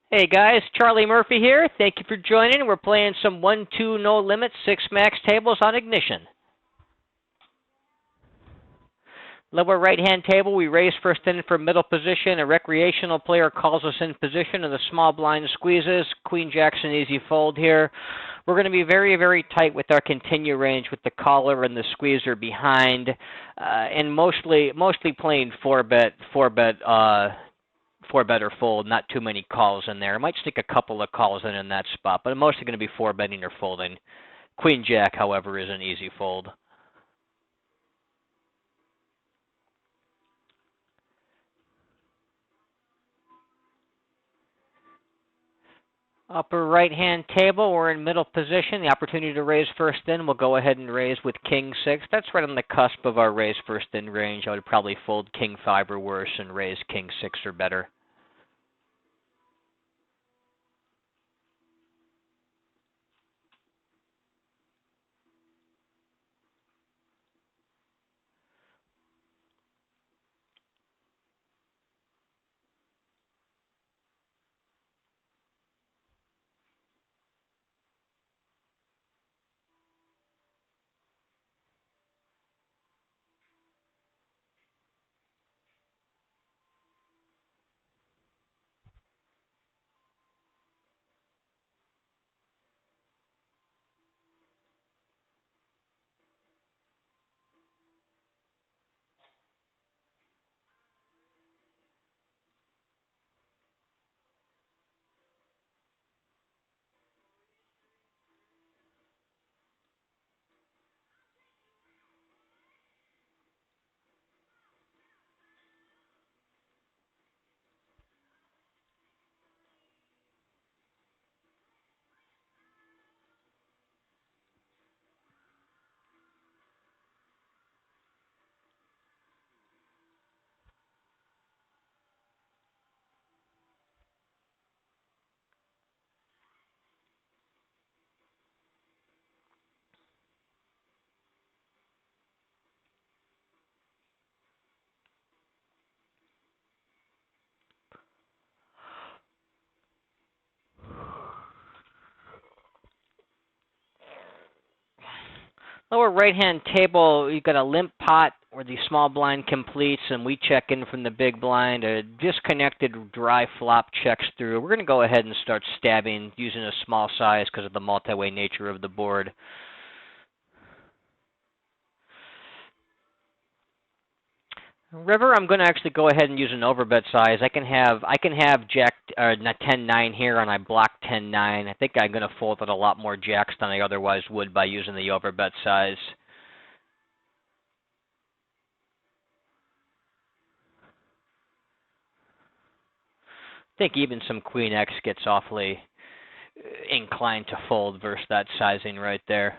Hey guys, Charlie Murphy here. Thank you for joining. We're playing some 1-2 no limit 6 max tables on Ignition. Lower right hand table, we raise first in for middle position. A recreational player calls us in position and the small blind squeezes. Queen Jack's an easy fold here. We're going to be very, very tight with our continue range with the caller and the squeezer behind, and mostly playing 4-bet four bet or fold, not too many calls in there. I might stick a couple of calls in that spot, but I'm mostly going to be 4-betting or folding. Queen Jack, however, is an easy fold. Upper right-hand table, we're in middle position. The opportunity to raise first in, we'll go ahead and raise with King 6. That's right on the cusp of our raise first in range. I would probably fold King 5 or worse and raise King 6 or better. Lower right-hand table, you've got a limp pot where the small blind completes, and we check in from the big blind. A disconnected dry flop checks through. We're going to go ahead and start stabbing using a small size because of the multi-way nature of the board. River, I'm going to actually go ahead and use an overbet size. I can have Jack 10-9 here, and I block 10-9. I think I'm going to fold out a lot more jacks than I otherwise would by using the overbet size. I think even some Queen X gets awfully inclined to fold versus that sizing right there.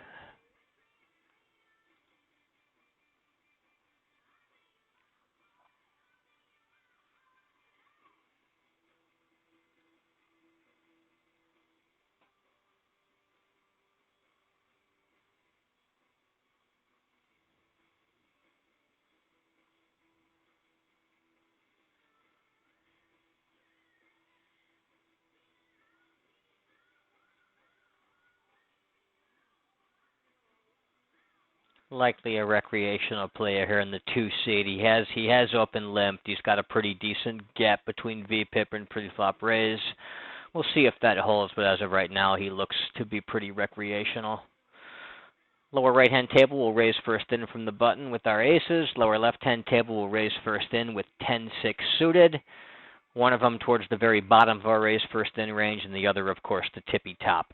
Likely a recreational player here in the 2 seed. He has open limped. He's got a pretty decent gap between VPIP and pre-flop raise. We'll see if that holds, but as of right now, he looks to be pretty recreational. Lower right-hand table will raise first in from the button with our aces. Lower left-hand table will raise first in with 10-6 suited. One of them towards the very bottom of our raise first in range, and the other, of course, the tippy top.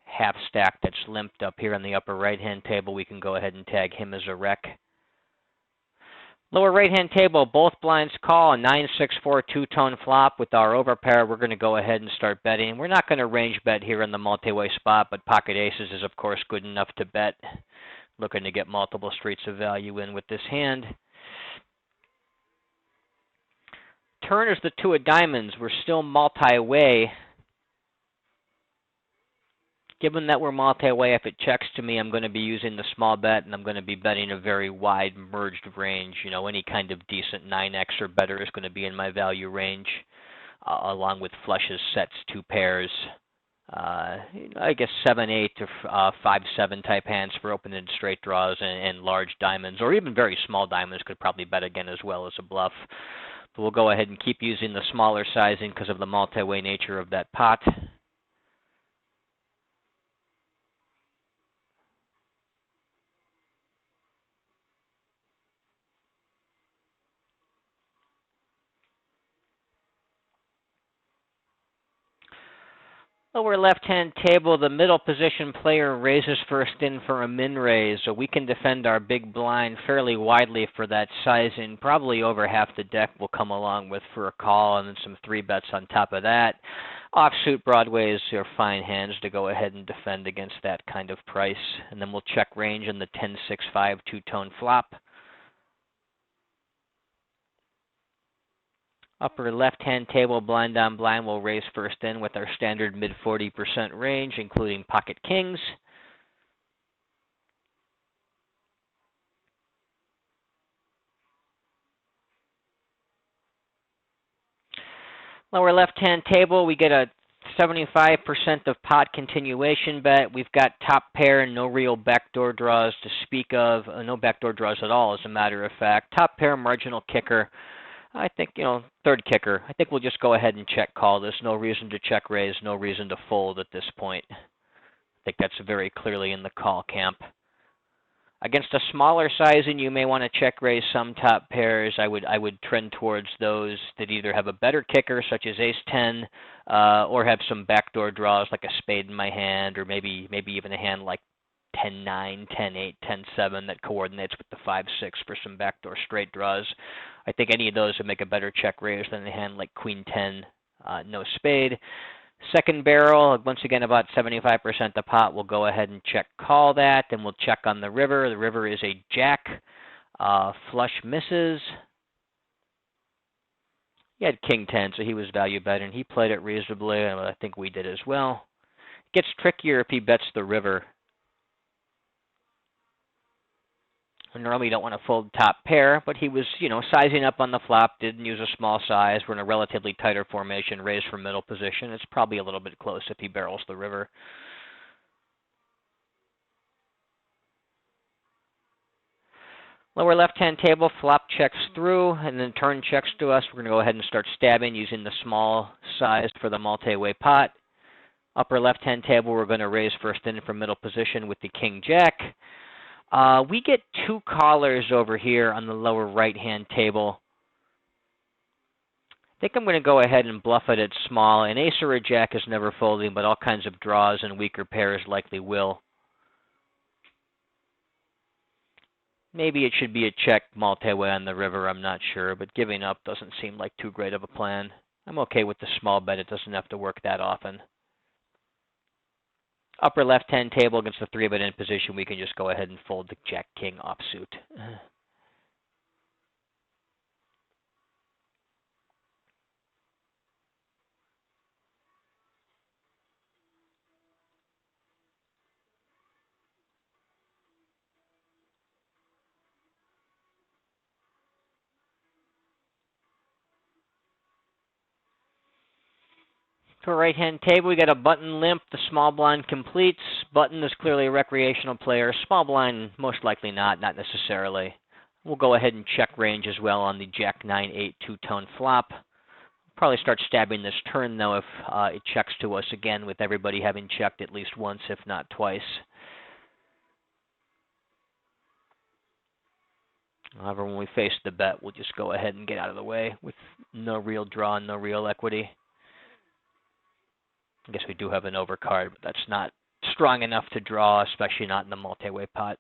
Half stack that's limped up here on the upper right-hand table. We can go ahead and tag him as a rec. Lower right-hand table, both blinds call, a 9-6-4 two-tone flop. With our overpair, we're going to go ahead and start betting. We're not going to range bet here in the multi-way spot, but pocket aces is, of course, good enough to bet. Looking to get multiple streets of value in with this hand. Turn is the 2 of diamonds. We're still multi-way. Given that we're multi-way, if it checks to me, I'm going to be using the small bet, and I'm going to be betting a very wide merged range. You know, any kind of decent 9x or better is going to be in my value range, along with flushes, sets, two pairs. I guess 7-8 to 5-7 type hands for open-ended straight draws and large diamonds, or even very small diamonds could probably bet again as well as a bluff. But we'll go ahead and keep using the smaller sizing because of the multi-way nature of that pot. Lower left-hand table, the middle position player raises first in for a min raise, so we can defend our big blind fairly widely for that sizing. Probably over half the deck will come along with for a call, and then some 3-bets on top of that. Offsuit broadways are fine hands to go ahead and defend against that kind of price, and then we'll check range in the 10-6-5 two-tone flop. Upper left-hand table, blind on blind, will raise first in with our standard mid 40% range, including pocket kings. Lower left-hand table, we get a 75% of pot continuation bet. We've got top pair and no real backdoor draws to speak of. No backdoor draws at all, as a matter of fact. Top pair, marginal kicker. I think, third kicker. I think we'll just go ahead and check call this. No reason to check raise, no reason to fold at this point. I think that's very clearly in the call camp. Against a smaller sizing, you may want to check raise some top pairs. I would trend towards those that either have a better kicker, such as ace-10, or have some backdoor draws like a spade in my hand, or maybe even a hand like 10-9, 10-8, 10-7 that coordinates with the 5-6 for some backdoor straight draws. I think any of those would make a better check raise than a hand like queen-10, no spade. Second barrel, once again about 75% the pot. We'll go ahead and check call that. Then we'll check on the river. The river is a jack. Flush misses. He had king-10, so he was value betting. He played it reasonably, and I think we did as well. It gets trickier if he bets the river. Normally you don't want to fold top pair, but he was, sizing up on the flop, didn't use a small size. We're in a relatively tighter formation, raised from middle position. It's probably a little bit close if he barrels the river. Lower left-hand table, flop checks through, and then turn checks to us. We're going to go ahead and start stabbing using the small size for the multi-way pot. Upper left-hand table, we're going to raise first in from middle position with the king-jack. We get two callers over here on the lower right-hand table. I think I'm going to go ahead and bluff it at small. An ace or a jack is never folding, but all kinds of draws and weaker pairs likely will. Maybe it should be a check multi-way on the river, I'm not sure, but giving up doesn't seem like too great of a plan. I'm okay with the small bet. It doesn't have to work that often. Upper left-hand table against the 3-bet in position, we can just go ahead and fold the jack-king offsuit. For right-hand table, we got a button limp. The small blind completes. Button is clearly a recreational player. Small blind, most likely not necessarily. We'll go ahead and check range as well on the jack 9-8 two-tone flop. Probably start stabbing this turn, though, if it checks to us again, with everybody having checked at least once, if not twice. However, when we face the bet, we'll just go ahead and get out of the way with no real draw and no real equity. I guess we do have an overcard, but that's not strong enough to draw, especially not in the multi-way pot.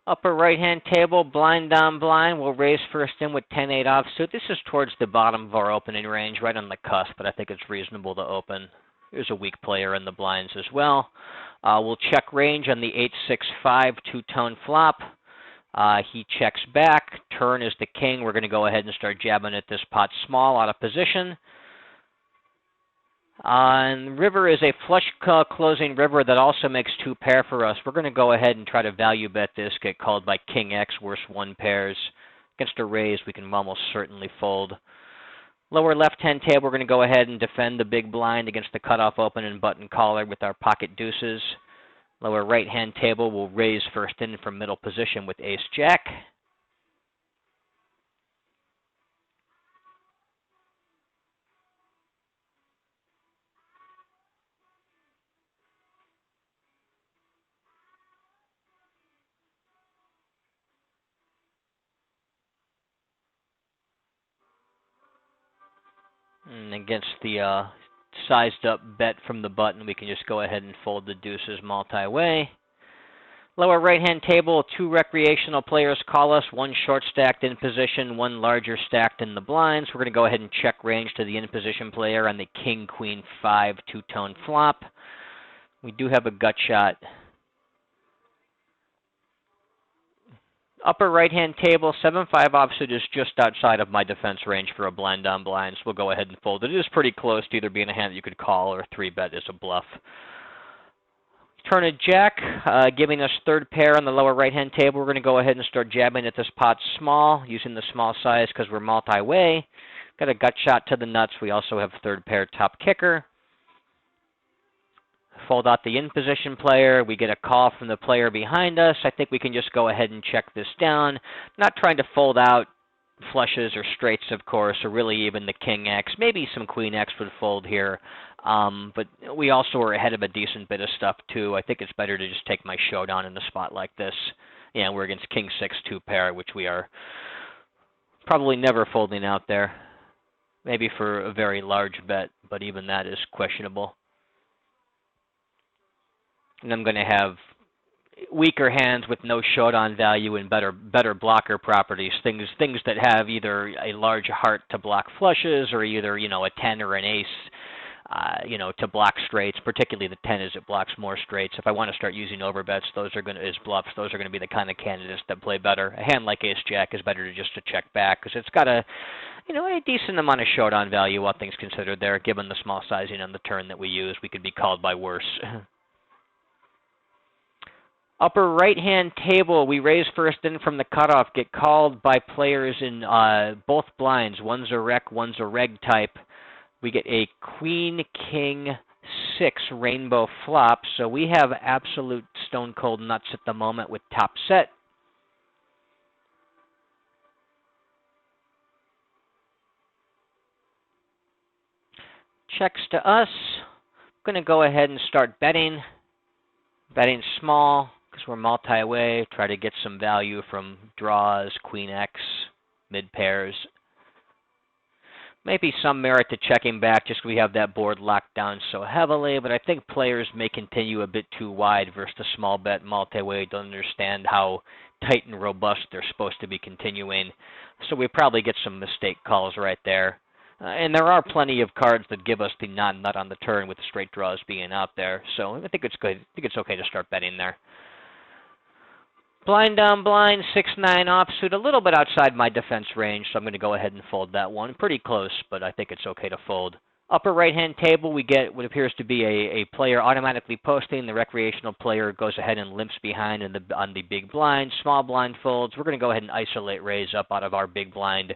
Upper right-hand table, blind down blind. We'll raise first in with 10-8 offsuit. This is towards the bottom of our opening range, right on the cusp, but I think it's reasonable to open. There's a weak player in the blinds as well. We'll check range on the 8-6-5 two-tone flop. He checks back. Turn is the king. We're going to go ahead and start jabbing at this pot small out of position. And river is a flush closing river that also makes 2 pair for us. We're going to go ahead and try to value bet this, get called by King X, worse 1 pairs. Against a raise, we can almost certainly fold. Lower left-hand table, we're going to go ahead and defend the big blind against the cutoff open and button caller with our pocket deuces. Lower right-hand table, we'll raise first in from middle position with ace-jack. And against the sized up bet from the button, we can just go ahead and fold the deuces multi-way. Lower right-hand table, 2 recreational players call us, 1 short stacked in position, 1 larger stacked in the blinds. We're going to go ahead and check range to the in position player on the King Queen 5 two-tone flop. We do have a gut shot. Upper right-hand table, 7-5 offsuit is just outside of my defense range for a blind on blind, so we'll go ahead and fold it. It is pretty close to either being a hand that you could call or 3-bet is a bluff. Turn a jack, giving us 3rd pair on the lower right-hand table. We're going to go ahead and start jabbing at this pot small, using the small size because we're multi-way. Got a gut shot to the nuts. We also have 3rd pair top kicker. Fold out the in-position player. We get a call from the player behind us. I think we can just go ahead and check this down. Not trying to fold out flushes or straights, of course, or really even the King X. Maybe some Queen X would fold here. But we also are ahead of a decent bit of stuff, too. I think it's better to just take my showdown in a spot like this. Yeah, we're against King 6 2-pair, which we are probably never folding out there. Maybe for a very large bet, but even that is questionable. And I'm going to have weaker hands with no showdown value and better blocker properties. Things that have either a large heart to block flushes, or either a 10 or an ace, to block straights. Particularly the 10 as it blocks more straights. If I want to start using overbets, those are as bluffs. Those are going to be the kind of candidates that play better. A hand like ace jack is better to check back because it's got a decent amount of showdown value, all things considered. There, given the small sizing on the turn that we use, we could be called by worse. Upper right-hand table, we raise first in from the cutoff, get called by players in both blinds. One's a rec, one's a reg type. We get a Queen King 6 rainbow flop, so we have absolute stone cold nuts at the moment with top set. Checks to us. I'm going to go ahead and start betting. Betting small, because we're multi-way, try to get some value from draws, Queen X, mid pairs. Maybe some merit to checking back just because we have that board locked down so heavily, but I think players may continue a bit too wide versus the small bet multi-way, don't understand how tight and robust they're supposed to be continuing. So we probably get some mistake calls right there. And there are plenty of cards that give us the non-nut on the turn with the straight draws being out there. So I think it's good. I think it's okay to start betting there. Blind down blind, 6-9 offsuit, a little bit outside my defense range, so I'm going to go ahead and fold that one. Pretty close, but I think it's okay to fold. Upper right-hand table, we get what appears to be a player automatically posting. The recreational player goes ahead and limps behind on the big blind. Small blind folds. We're going to go ahead and isolate raise up out of our big blind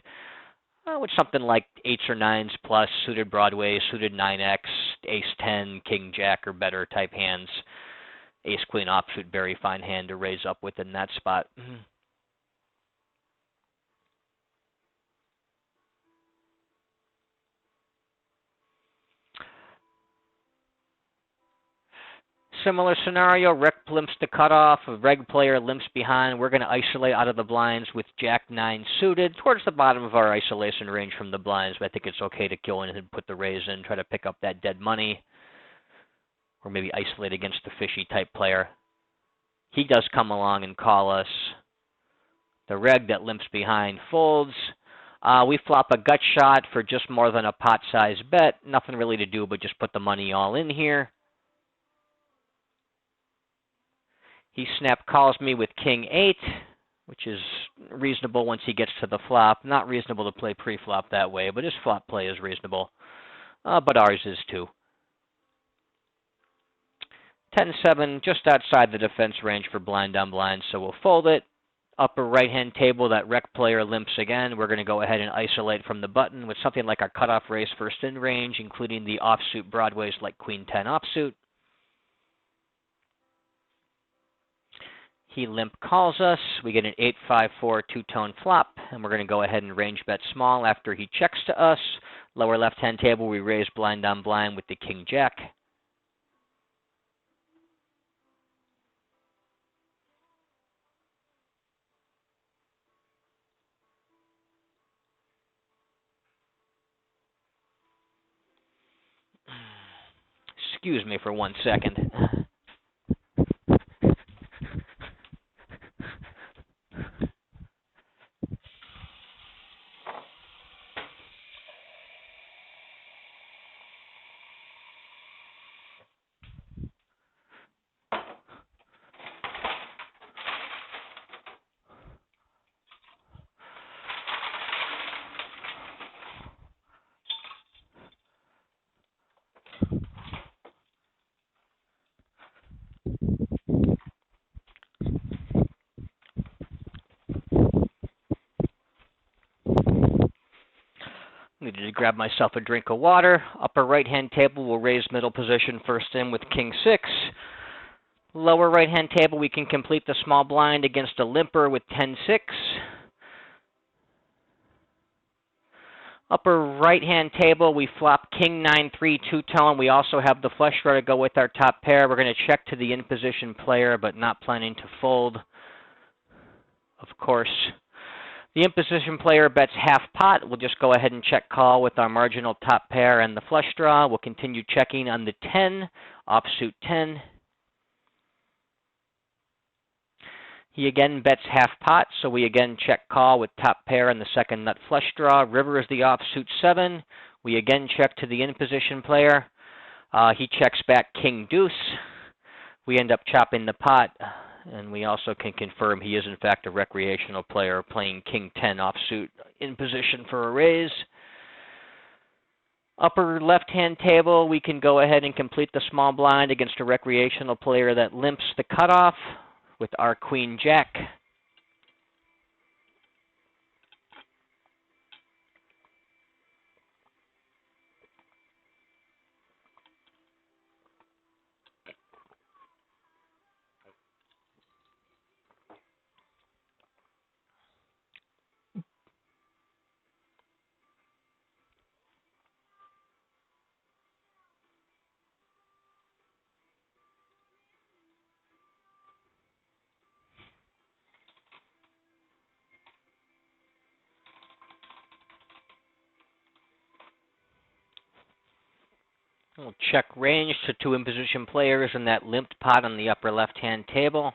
with something like 8s or 9s plus, suited Broadway, suited 9X, ace-10, king-jack, or better type hands. Ace-queen offsuit, very fine hand to raise up within that spot. Similar scenario, rec limps to cutoff, a reg player limps behind. We're going to isolate out of the blinds with Jack-9 suited, towards the bottom of our isolation range from the blinds, but I think it's okay to go in and put the raise in, try to pick up that dead money, or maybe isolate against the fishy type player. He does come along and call us. The reg that limps behind folds. We flop a gut shot for just more than a pot size bet. Nothing really to do but just put the money all in here. He snap calls me with king 8, which is reasonable once he gets to the flop. Not reasonable to play pre-flop that way, but his flop play is reasonable. But ours is too. 10-7, just outside the defense range for blind on blind, so we'll fold it. Upper right-hand table, that rec player limps again. We're going to go ahead and isolate from the button with something like our cutoff raise first in range, including the offsuit broadways like queen 10 offsuit. He limp calls us. We get an 8-5-4 two-tone flop, and we're going to go ahead and range bet small after he checks to us. Lower left-hand table, we raise blind on blind with the king jack. Excuse me for 1 second. Needed to grab myself a drink of water. Upper right-hand table, we'll raise middle position first in with king 6. Lower right-hand table, we can complete the small blind against a limper with 10-6. Upper right-hand table, we flop king 9-3 two-tone. We also have the flush draw to go with our top pair. We're going to check to the in-position player, but not planning to fold, of course. The in-position player bets half pot. We'll just go ahead and check call with our marginal top pair and the flush draw. We'll continue checking on the 10, offsuit 10. He again bets half pot, so we again check call with top pair and the second nut flush draw. River is the offsuit 7. We again check to the in-position player. He checks back king deuce. We end up chopping the pot. And we also can confirm he is in fact a recreational player playing king 10 offsuit in position for a raise. Upper left-hand table, we can go ahead and complete the small blind against a recreational player that limps the cutoff with our queen jack. We'll check range to 2 in-position players in that limped pot on the upper left-hand table.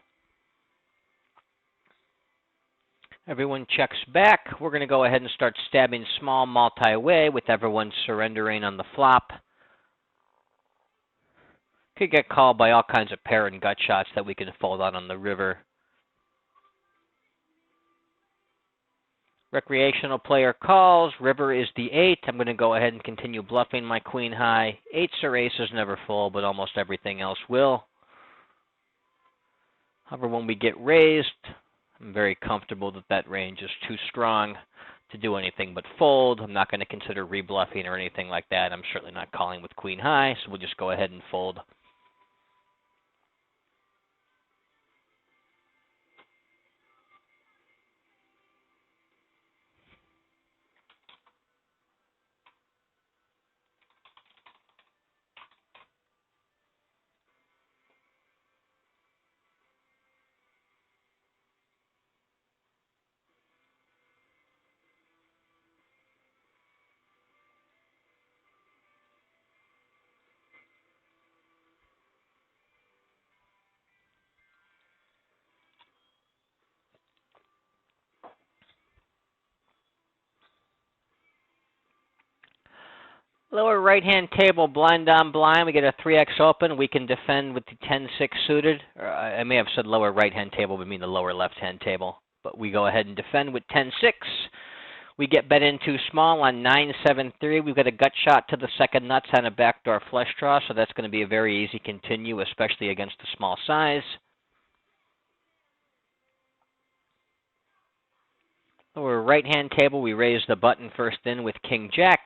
Everyone checks back. We're going to go ahead and start stabbing small multi-way with everyone surrendering on the flop. Could get called by all kinds of pair and gut shots that we can fold out on the river. Recreational player calls. River is the 8. I'm going to go ahead and continue bluffing my queen high. 8s or aces never fold, but almost everything else will. However, when we get raised, I'm very comfortable that that range is too strong to do anything but fold. I'm not going to consider rebluffing or anything like that. I'm certainly not calling with queen high, so we'll just go ahead and fold. Lower right-hand table, blind on blind. We get a 3x open. We can defend with the 10-6 suited. Or I may have said lower right-hand table, but mean the lower left-hand table. But we go ahead and defend with 10-6. We get bet in too small on 9-7-3. We've got a gut shot to the second nuts on a backdoor flush draw, so that's going to be a very easy continue, especially against the small size. Lower right-hand table, we raise the button first in with King-Jack.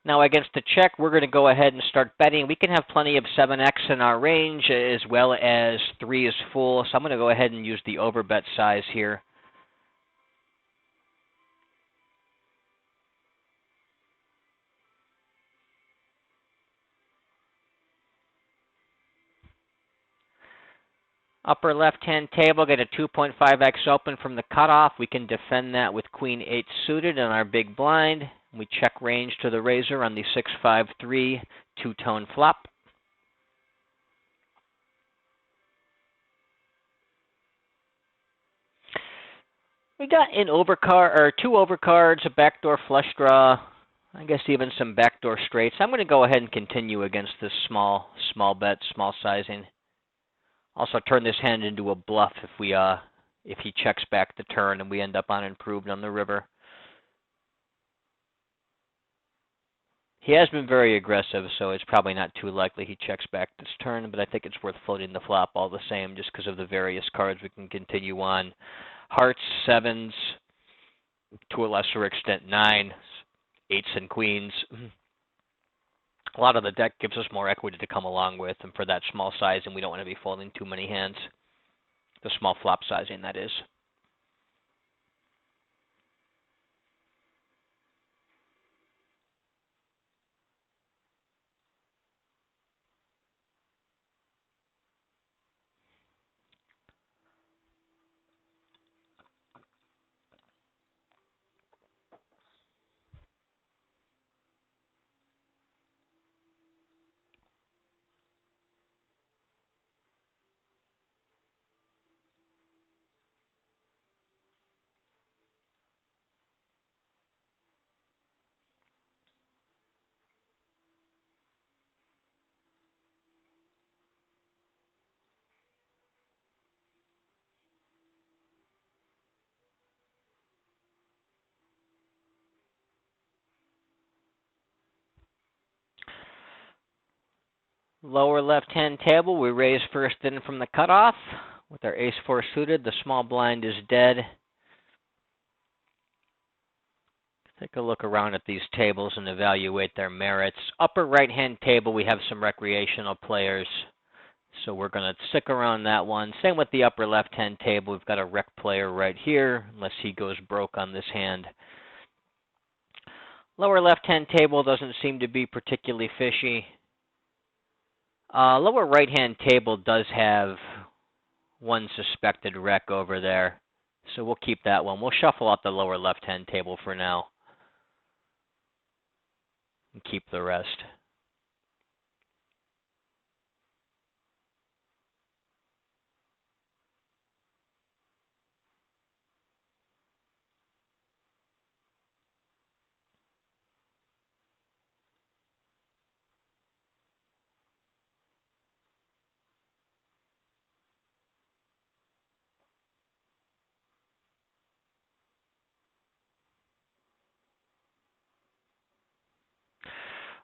Now against the check, we're going to go ahead and start betting. We can have plenty of 7x in our range, as well as 3 is full. So I'm going to go ahead and use the overbet size here. Upper left-hand table, get a 2.5x open from the cutoff. We can defend that with Queen-8 suited on our big blind. We check range to the razor on the 6-5-3 two-tone flop. We got an overcard, or 2 overcards, a backdoor flush draw, I guess even some backdoor straights. I'm going to go ahead and continue against this small bet, small sizing. Also turn this hand into a bluff if he checks back the turn and we end up unimproved on the river. He has been very aggressive, so it's probably not too likely he checks back this turn, but I think it's worth floating the flop all the same just because of the various cards we can continue on. Hearts, 7s, to a lesser extent 9s, 8s and queens. A lot of the deck gives us more equity to come along with, and for that small sizing, we don't want to be folding too many hands. The small flop sizing, that is. Lower left-hand table, we raise first in from the cutoff. With our ace-4 suited, the small blind is dead. Take a look around at these tables and evaluate their merits. Upper right-hand table, we have some recreational players, so we're going to stick around that one. Same with the upper left-hand table. We've got a rec player right here, unless he goes broke on this hand. Lower left-hand table doesn't seem to be particularly fishy. Lower right-hand table does have one suspected rec over there, so we'll keep that one. We'll shuffle out the lower left-hand table for now and keep the rest.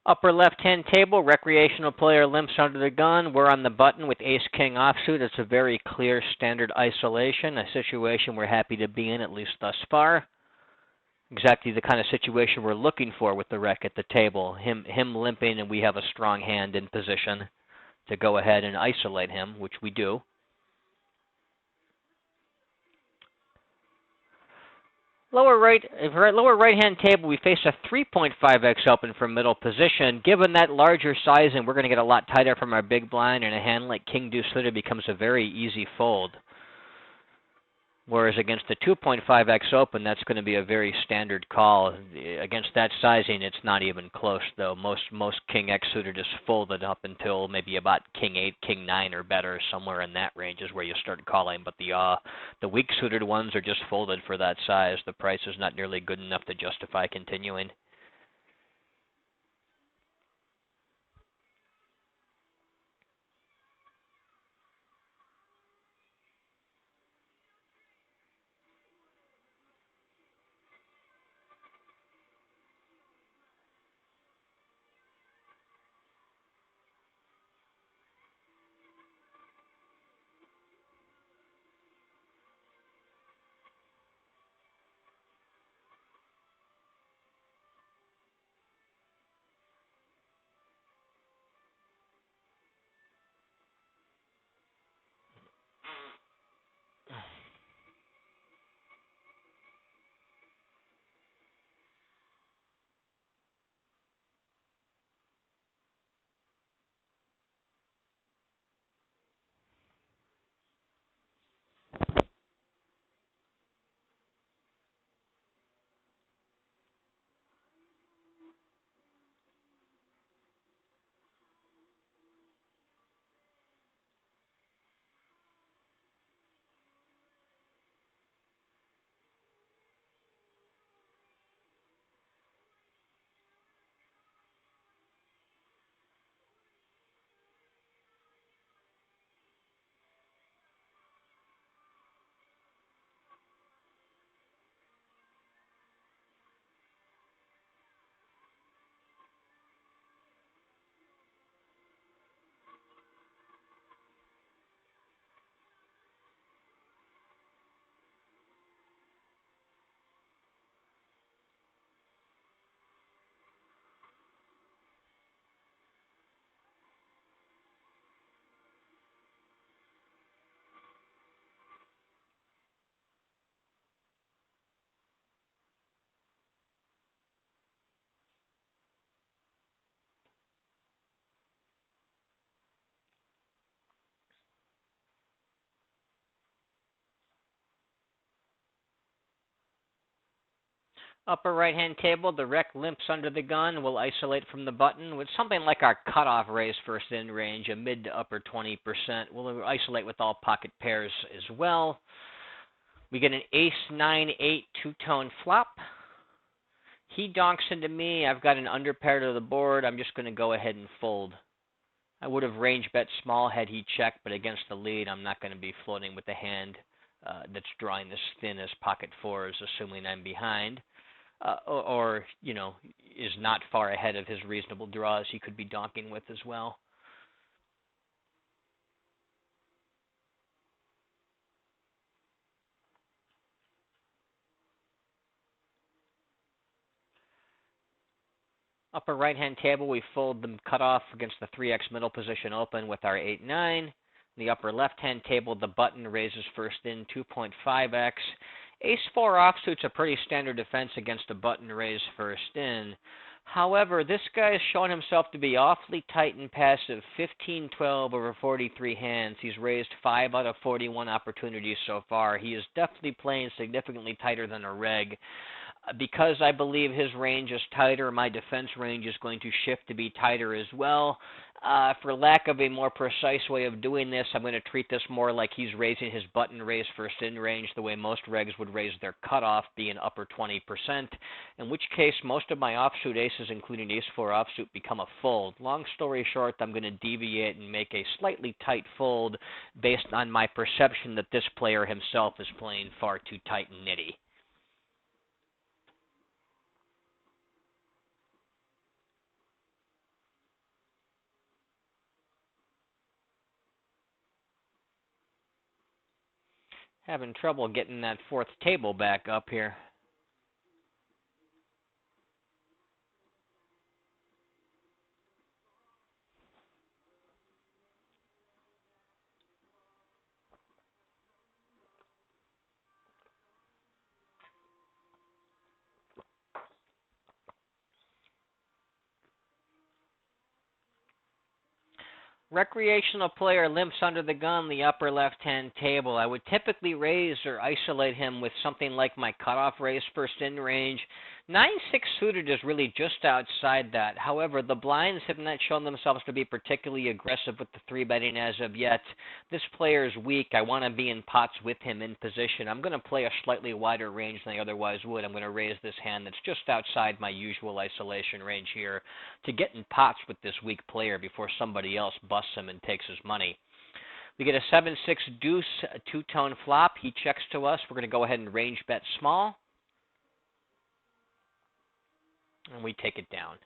Upper left-hand table, recreational player limps under the gun. We're on the button with ace-king offsuit. It's a very clear standard isolation, a situation we're happy to be in, at least thus far. Exactly the kind of situation we're looking for with the rec at the table. Him limping, and we have a strong hand in position to go ahead and isolate him, which we do. Lower right-hand table, we face a 3.5x open from middle position. Given that larger size, and we're going to get a lot tighter from our big blind, and a hand like King Deuce suited becomes a very easy fold. Whereas against the 2.5x open, that's going to be a very standard call. Against that sizing, it's not even close, though. Most King X suited is folded up until maybe about King 8, King 9 or better. Somewhere in that range is where you start calling. But the weak suited ones are just folded for that size. The price is not nearly good enough to justify continuing. Upper right-hand table, the rec limps under the gun. We'll isolate from the button with something like our cutoff raise first in range, a mid to upper 20%. We'll isolate with all pocket pairs as well. We get an ace 9-8 two-tone flop. He donks into me. I've got an underpair to the board. I'm just going to go ahead and fold. I would have range bet small had he checked, but against the lead, I'm not going to be floating with the hand that's drawing this thin as pocket fours, assuming I'm behind. Or, you know, is not far ahead of his reasonable draws he could be donking with as well. Upper right-hand table, we fold the cutoff against the 3x middle position open with our 8-9. The upper left-hand table, the button raises first in 2.5x. Ace-4 offsuit's a pretty standard defense against a button raise first in. However, this guy has shown himself to be awfully tight and passive, 15-12 over 43 hands. He's raised 5 out of 41 opportunities so far. He is definitely playing significantly tighter than a reg. Because I believe his range is tighter, my defense range is going to shift to be tighter as well. For lack of a more precise way of doing this, I'm going to treat this more like he's raising his button raise first in range the way most regs would raise their cutoff, being upper 20%, in which case most of my offsuit aces, including ace-4 offsuit, become a fold. Long story short, I'm going to deviate and make a slightly tight fold based on my perception that this player himself is playing far too tight and nitty. Having trouble getting that fourth table back up here. Recreational player limps under the gun, the upper left-hand table. I would typically raise or isolate him with something like my cutoff raise first in range. 9-6 suited is really just outside that. However, the blinds have not shown themselves to be particularly aggressive with the 3-betting as of yet. This player is weak. I want to be in pots with him in position. I'm going to play a slightly wider range than I otherwise would. I'm going to raise this hand that's just outside my usual isolation range here to get in pots with this weak player before somebody else busts him and takes his money. We get a 7-6 deuce, a two-tone flop. He checks to us. We're going to go ahead and range bet small. And we take it down.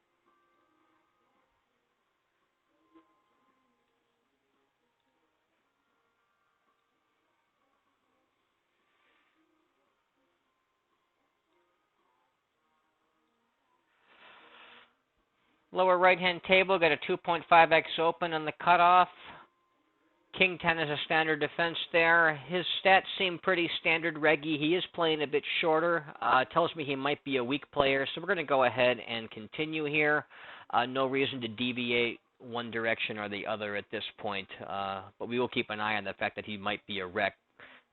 Lower right-hand table, got a 2.5x open on the cutoff. King 10 is a standard defense there. His stats seem pretty standard reggy. He is playing a bit shorter. Tells me he might be a weak player, so we're going to go ahead and continue here. No reason to deviate one direction or the other at this point, but we will keep an eye on the fact that he might be a rec.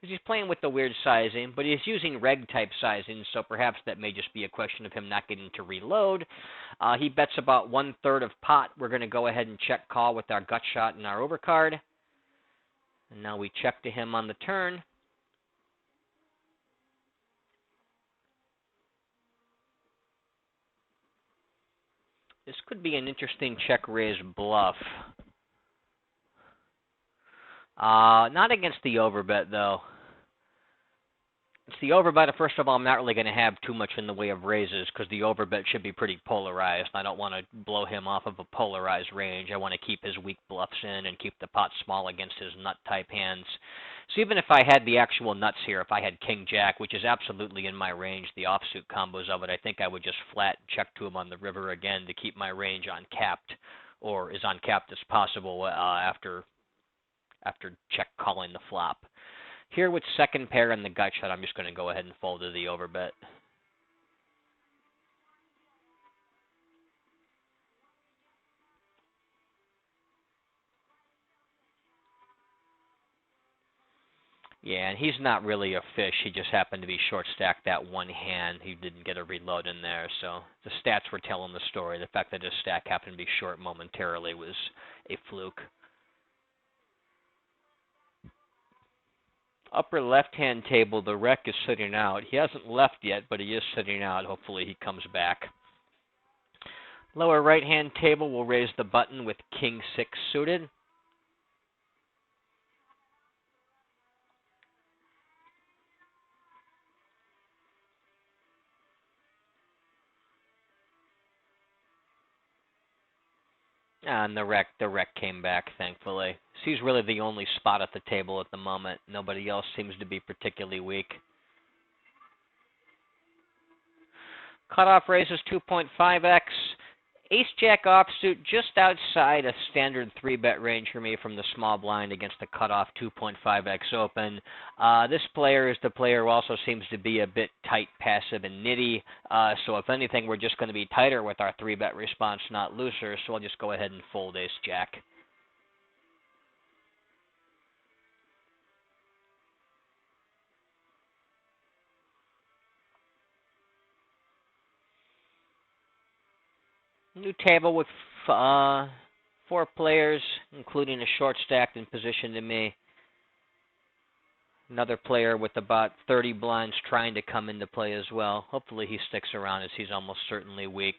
He's playing with the weird sizing, but he's using reg-type sizing, so perhaps that may just be a question of him not getting to reload. He bets about 1/3 of pot. We're going to go ahead and check call with our gut shot and our overcard. And now we check to him on the turn. This could be an interesting check-raise bluff. Not against the overbet, though. It's the overbet. First of all, I'm not really going to have too much in the way of raises because the overbet should be pretty polarized. I don't want to blow him off of a polarized range. I want to keep his weak bluffs in and keep the pot small against his nut-type hands. So even if I had the actual nuts here, if I had King-Jack, which is absolutely in my range, the offsuit combos of it, I think I would just flat check to him on the river again to keep my range uncapped, or as uncapped as possible after check calling the flop. Here with second pair and the gut shot, I'm just going to go ahead and fold to the overbet. Yeah, and he's not really a fish. He just happened to be short stacked that one hand. He didn't get a reload in there, so the stats were telling the story. The fact that his stack happened to be short momentarily was a fluke. Upper left-hand table, the wreck is sitting out. He hasn't left yet, but he is sitting out. Hopefully he comes back. Lower right-hand table, we'll raise the button with King 6 suited. And the wreck came back, thankfully. So he's really the only spot at the table at the moment. Nobody else seems to be particularly weak. Cutoff raises 2.5x. Ace-Jack offsuit just outside a standard 3-bet range for me from the small blind against the cutoff 2.5x open. This player is the player who also seems to be a bit tight, passive, and nitty. So if anything, we're just going to be tighter with our 3-bet response, not looser. So I'll just go ahead and fold Ace-Jack. New table with 4 players, including a short stacked in position to me. Another player with about 30 blinds trying to come into play as well. Hopefully he sticks around as he's almost certainly weak.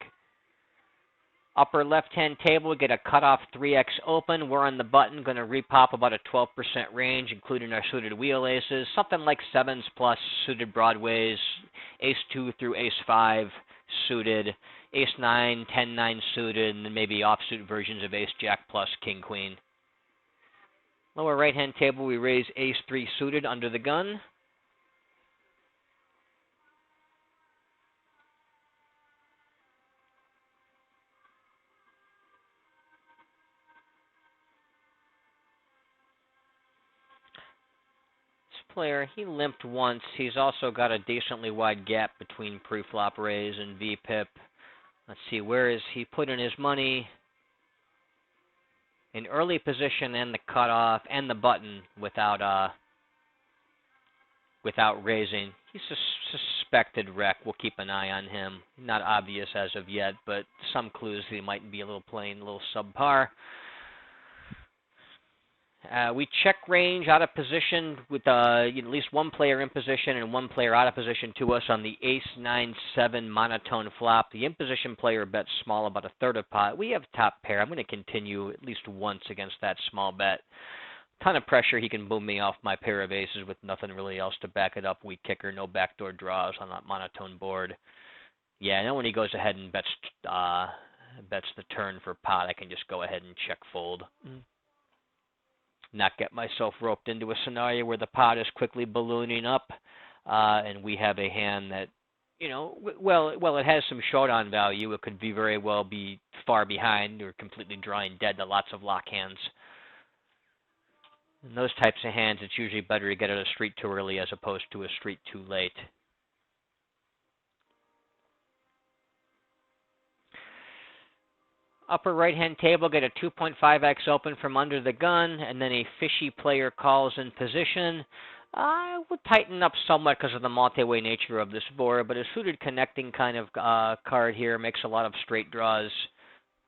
Upper left-hand table, we get a cutoff 3x open. We're on the button, going to repop about a 12% range, including our suited wheel aces. Something like 7s plus suited broadways, ace 2 through ace 5 suited, ace 9, 10, 9 suited, and then maybe offsuit versions of ace jack plus king queen. Lower right-hand table, we raise ace 3 suited under the gun. This player, he limped once. He's also got a decently wide gap between pre-flop raise and VPIP. Let's see, where is he putting his money? In early position and the cutoff and the button without raising. He's a suspected wreck. We'll keep an eye on him. Not obvious as of yet, but some clues he might be a little plain, a little subpar. We check range out of position with at least one player in position and one player out of position to us on the ace 9-7 monotone flop. The in position player bets small, about a third of pot. We have top pair. I'm going to continue at least once against that small bet. Ton of pressure. He can boom me off my pair of aces with nothing really else to back it up. Weak kicker, no backdoor draws on that monotone board. Yeah, I know when he goes ahead and bets the turn for pot, I can just go ahead and check fold. Not get myself roped into a scenario where the pot is quickly ballooning up, and we have a hand that, you know, well, it has some showdown value. It could be very well be far behind or completely drawing dead to lots of lock hands. In those types of hands, it's usually better to get out of the street too early as opposed to a street too late. Upper right-hand table, get a 2.5x open from under the gun, and then a fishy player calls in position. I would tighten up somewhat because of the multi-way nature of this board, but a suited connecting kind of card here makes a lot of straight draws.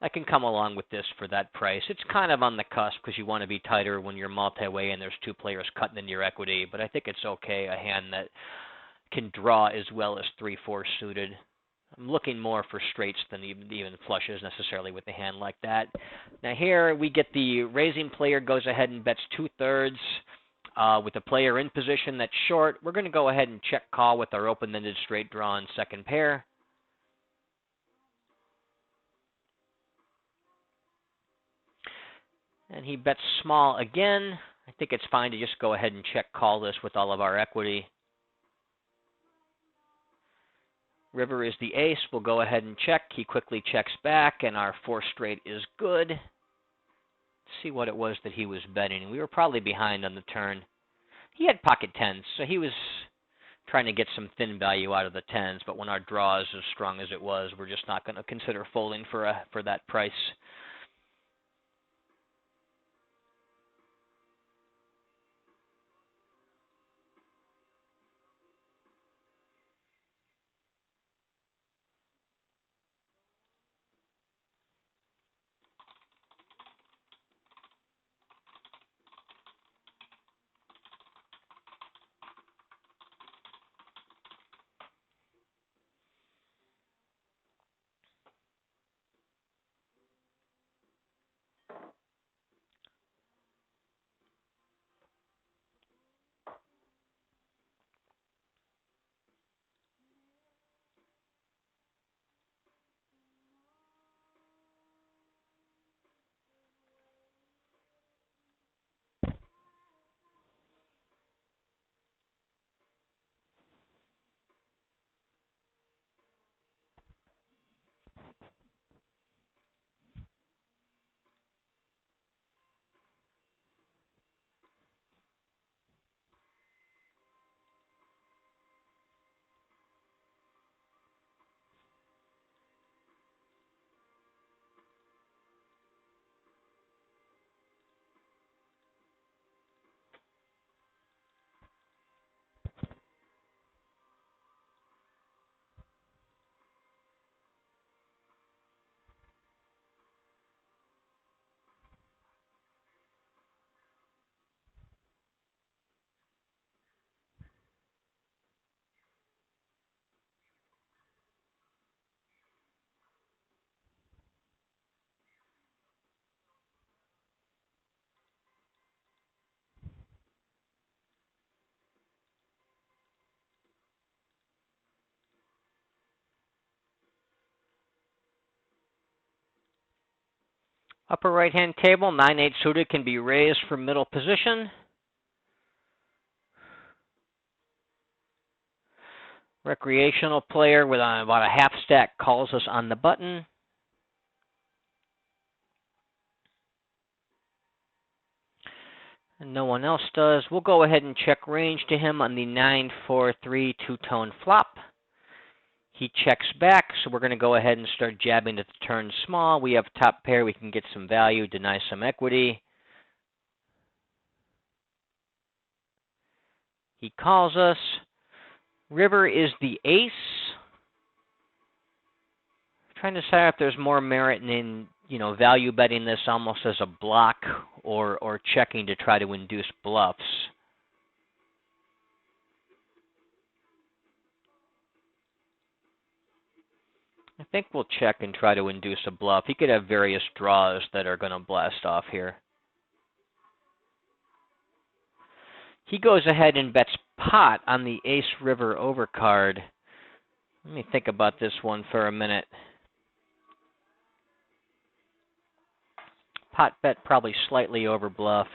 I can come along with this for that price. It's kind of on the cusp because you want to be tighter when you're multi-way and there's 2 players cutting into your equity, but I think it's okay, a hand that can draw as well as 3-4 suited. I'm looking more for straights than even flushes necessarily with a hand like that. Now here we get the raising player goes ahead and bets 2/3 with the player in position that's short. We're going to go ahead and check call with our open-ended straight draw in second pair. And he bets small again. I think it's fine to just go ahead and check call this with all of our equity. River is the ace. We'll go ahead and check. He quickly checks back, and our 4 straight is good. Let's see what it was that he was betting. We were probably behind on the turn. He had pocket 10s, so he was trying to get some thin value out of the 10s, but when our draw is as strong as it was, we're just not going to consider folding for that price. Upper right-hand table, 9-8 suited can be raised from middle position. Recreational player with about a half stack calls us on the button. And no one else does. We'll go ahead and check range to him on the 9-4-3 two-tone flop. He checks back, so we're going to go ahead and start jabbing at the turn small. We have top pair. We can get some value, deny some equity. He calls us. River is the ace. I'm trying to decide if there's more merit in value betting this almost as a block or checking to try to induce bluffs. I think we'll check and try to induce a bluff. He could have various draws that are going to blast off here. He goes ahead and bets pot on the ace-river overcard. Let me think about this one for a minute. Pot bet probably slightly overbluffed.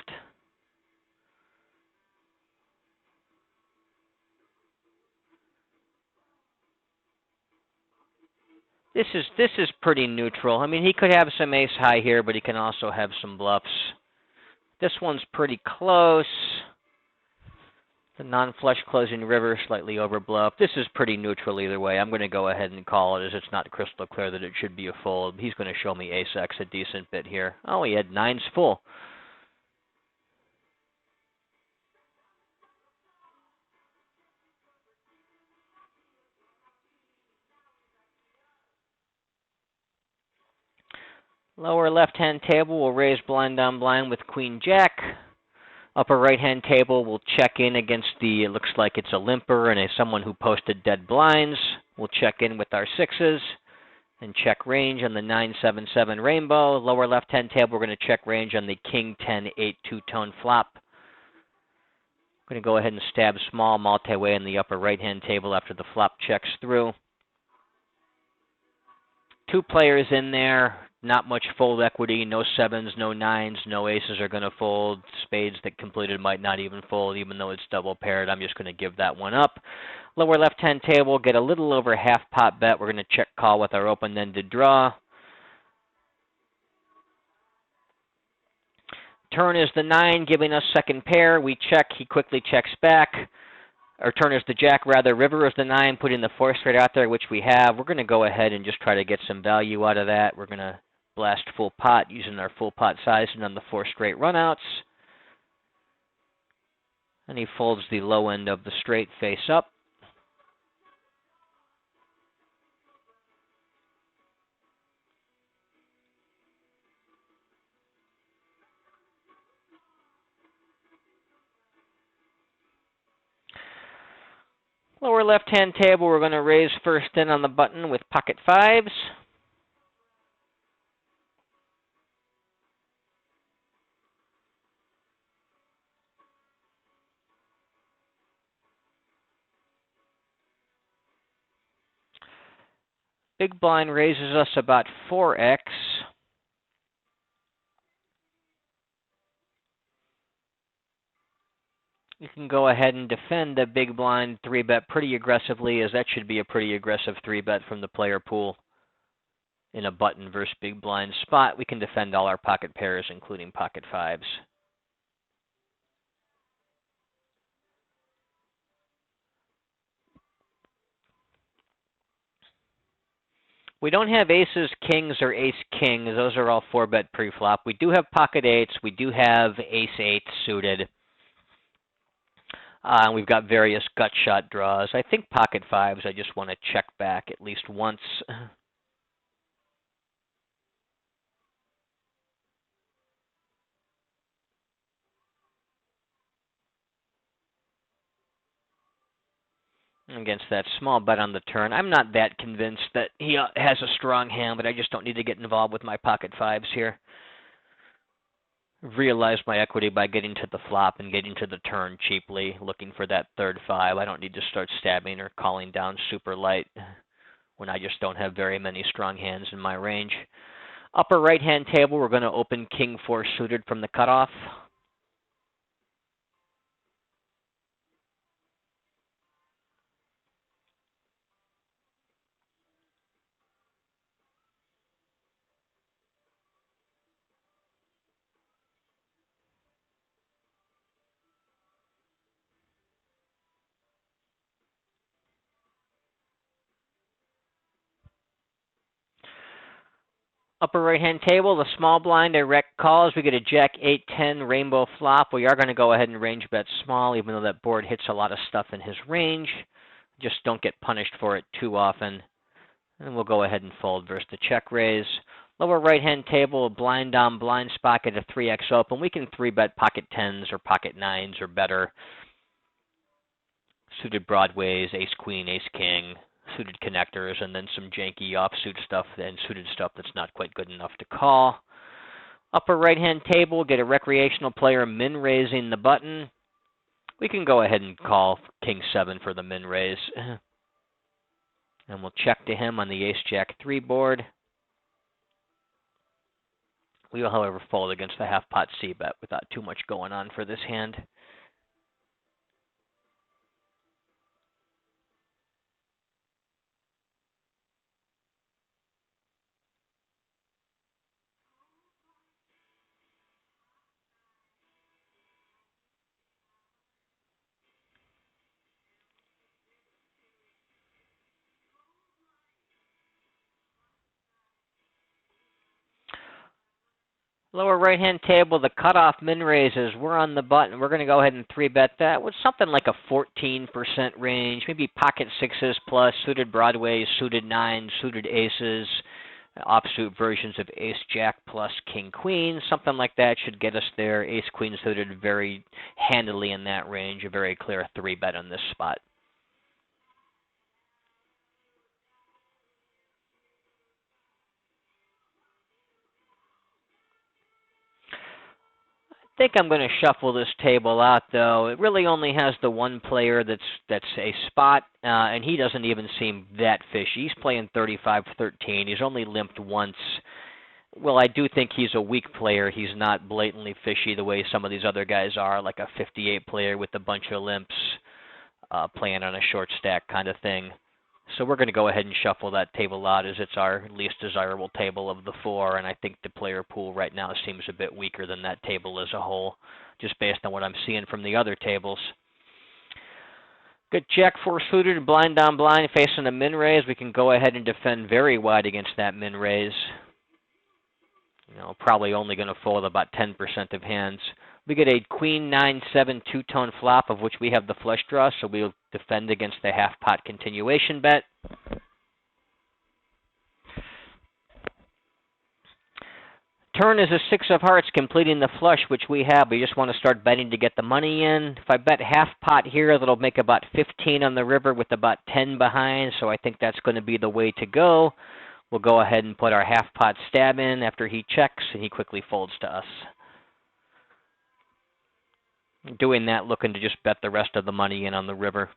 This is pretty neutral. I mean, he could have some ace high here, but he can also have some bluffs. This one's pretty close. The non-flush closing river, slightly overbluffed. This is pretty neutral either way. I'm going to go ahead and call it as it's not crystal clear that it should be a fold. He's going to show me ace-x a decent bit here. Oh, he had nines full. Lower left-hand table will raise blind on blind with queen-jack. Upper right-hand table will check in against the, it looks like it's a limper and someone who posted dead blinds. We'll check in with our sixes and check range on the 9-7-7 rainbow. Lower left-hand table, we're going to check range on the king-10-8 two-tone flop. I'm going to go ahead and stab small multi-way in the upper right-hand table after the flop checks through. Two players in there. Not much fold equity, no sevens, no nines, no aces are going to fold. Spades that completed might not even fold, even though it's double paired. I'm just going to give that one up. Lower left-hand table, get a little over half pot bet. We're going to check call with our open-ended draw. Turn is the 9, giving us second pair. We check, he quickly checks back. Our turn is the jack, rather. River is the 9, putting the 4 straight out there, which we have. We're going to go ahead and just try to get some value out of that. We're going to blast full pot using our full pot sizing on the 4 straight runouts. And he folds the low end of the straight face up. Lower left-hand table, we're going to raise first in on the button with pocket fives. Big blind raises us about 4x. You can go ahead and defend the big blind 3-bet pretty aggressively, as that should be a pretty aggressive 3-bet from the player pool. In a button versus big blind spot, we can defend all our pocket pairs, including pocket fives. We don't have aces, kings, or ace-king. Those are all 4-bet pre-flop. We do have pocket eights. We do have ace-8 suited. We've got various gut shot draws. I think pocket fives, I just want to check back at least once. Against that small bet on the turn. I'm not that convinced that he has a strong hand, but I just don't need to get involved with my pocket fives here. Realized my equity by getting to the flop and getting to the turn cheaply, looking for that third 5. I don't need to start stabbing or calling down super light when I just don't have very many strong hands in my range. Upper right-hand table, we're going to open King 4 suited from the cutoff. Upper right-hand table, the small blind direct calls. We get a Jack 8-10 rainbow flop. We are going to go ahead and range bet small, even though that board hits a lot of stuff in his range. Just don't get punished for it too often. And we'll go ahead and fold versus the check raise. Lower right-hand table, a blind on blind spot at a 3x open. We can 3-bet pocket 10s or pocket 9s or better. Suited broadways, ace queen, ace king, suited connectors, and then some janky offsuit stuff and suited stuff that's not quite good enough to call. Upper right-hand table, get a recreational player min raising the button. We can go ahead and call king 7 for the min raise. And we'll check to him on the ace jack 3 board. We will, however, fold against the half pot c-bet without too much going on for this hand. Lower right-hand table, the cutoff min raises. We're on the button. We're going to go ahead and 3-bet that with something like a 14% range, maybe pocket 6s plus, suited broadways, suited 9s, suited aces, offsuit versions of ace jack plus king queen. Something like that should get us there. Ace queen suited very handily in that range. A very clear 3-bet on this spot. I think I'm going to shuffle this table out, though. It really only has the one player that's a spot, and he doesn't even seem that fishy. He's playing 35-13. He's only limped once. Well, I do think he's a weak player. He's not blatantly fishy the way some of these other guys are, like a 58 player with a bunch of limps, playing on a short stack kind of thing. So we're going to go ahead and shuffle that table out as it's our least desirable table of the 4, and I think the player pool right now seems a bit weaker than that table as a whole, just based on what I'm seeing from the other tables. Good Jack 4 suited, blind on blind, facing a min raise. We can go ahead and defend very wide against that min raise. Probably only going to fold about 10% of hands. We get a queen 9-7 two-tone flop, of which we have the flush draw, so we'll defend against the half-pot continuation bet. Turn is a 6 of hearts, completing the flush, which we have. We just want to start betting to get the money in. If I bet half-pot here, that'll make about 15 on the river with about 10 behind, so I think that's going to be the way to go. We'll go ahead and put our half-pot stab in after he checks, and he quickly folds to us. Doing that, looking to just bet the rest of the money in on the river.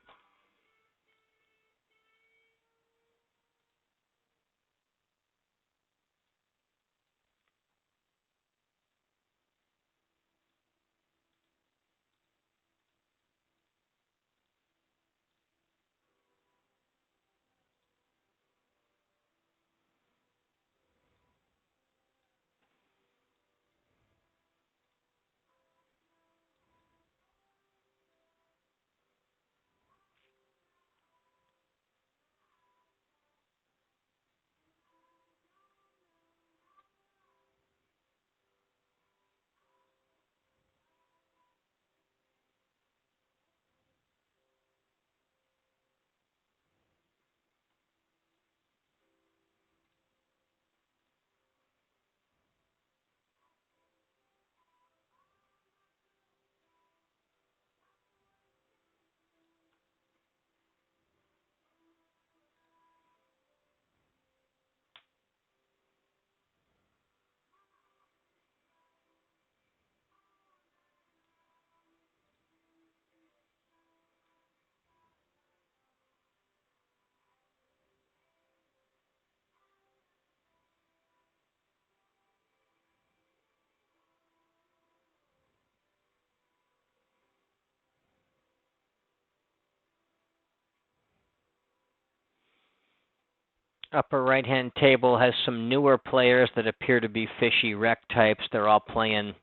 Upper right-hand table has some newer players that appear to be fishy rec types. They're all playing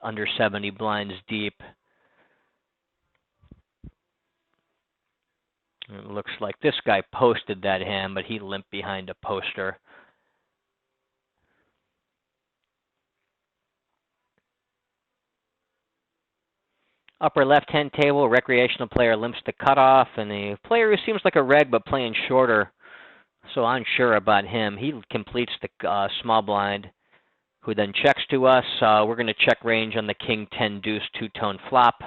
under 70 blinds deep. It looks like this guy posted that hand, but he limped behind a poster. Upper left-hand table, recreational player limps the cutoff, and the player who seems like a reg but playing shorter, so unsure about him. He completes the small blind, who then checks to us. We're going to check range on the King 10 deuce two-tone flop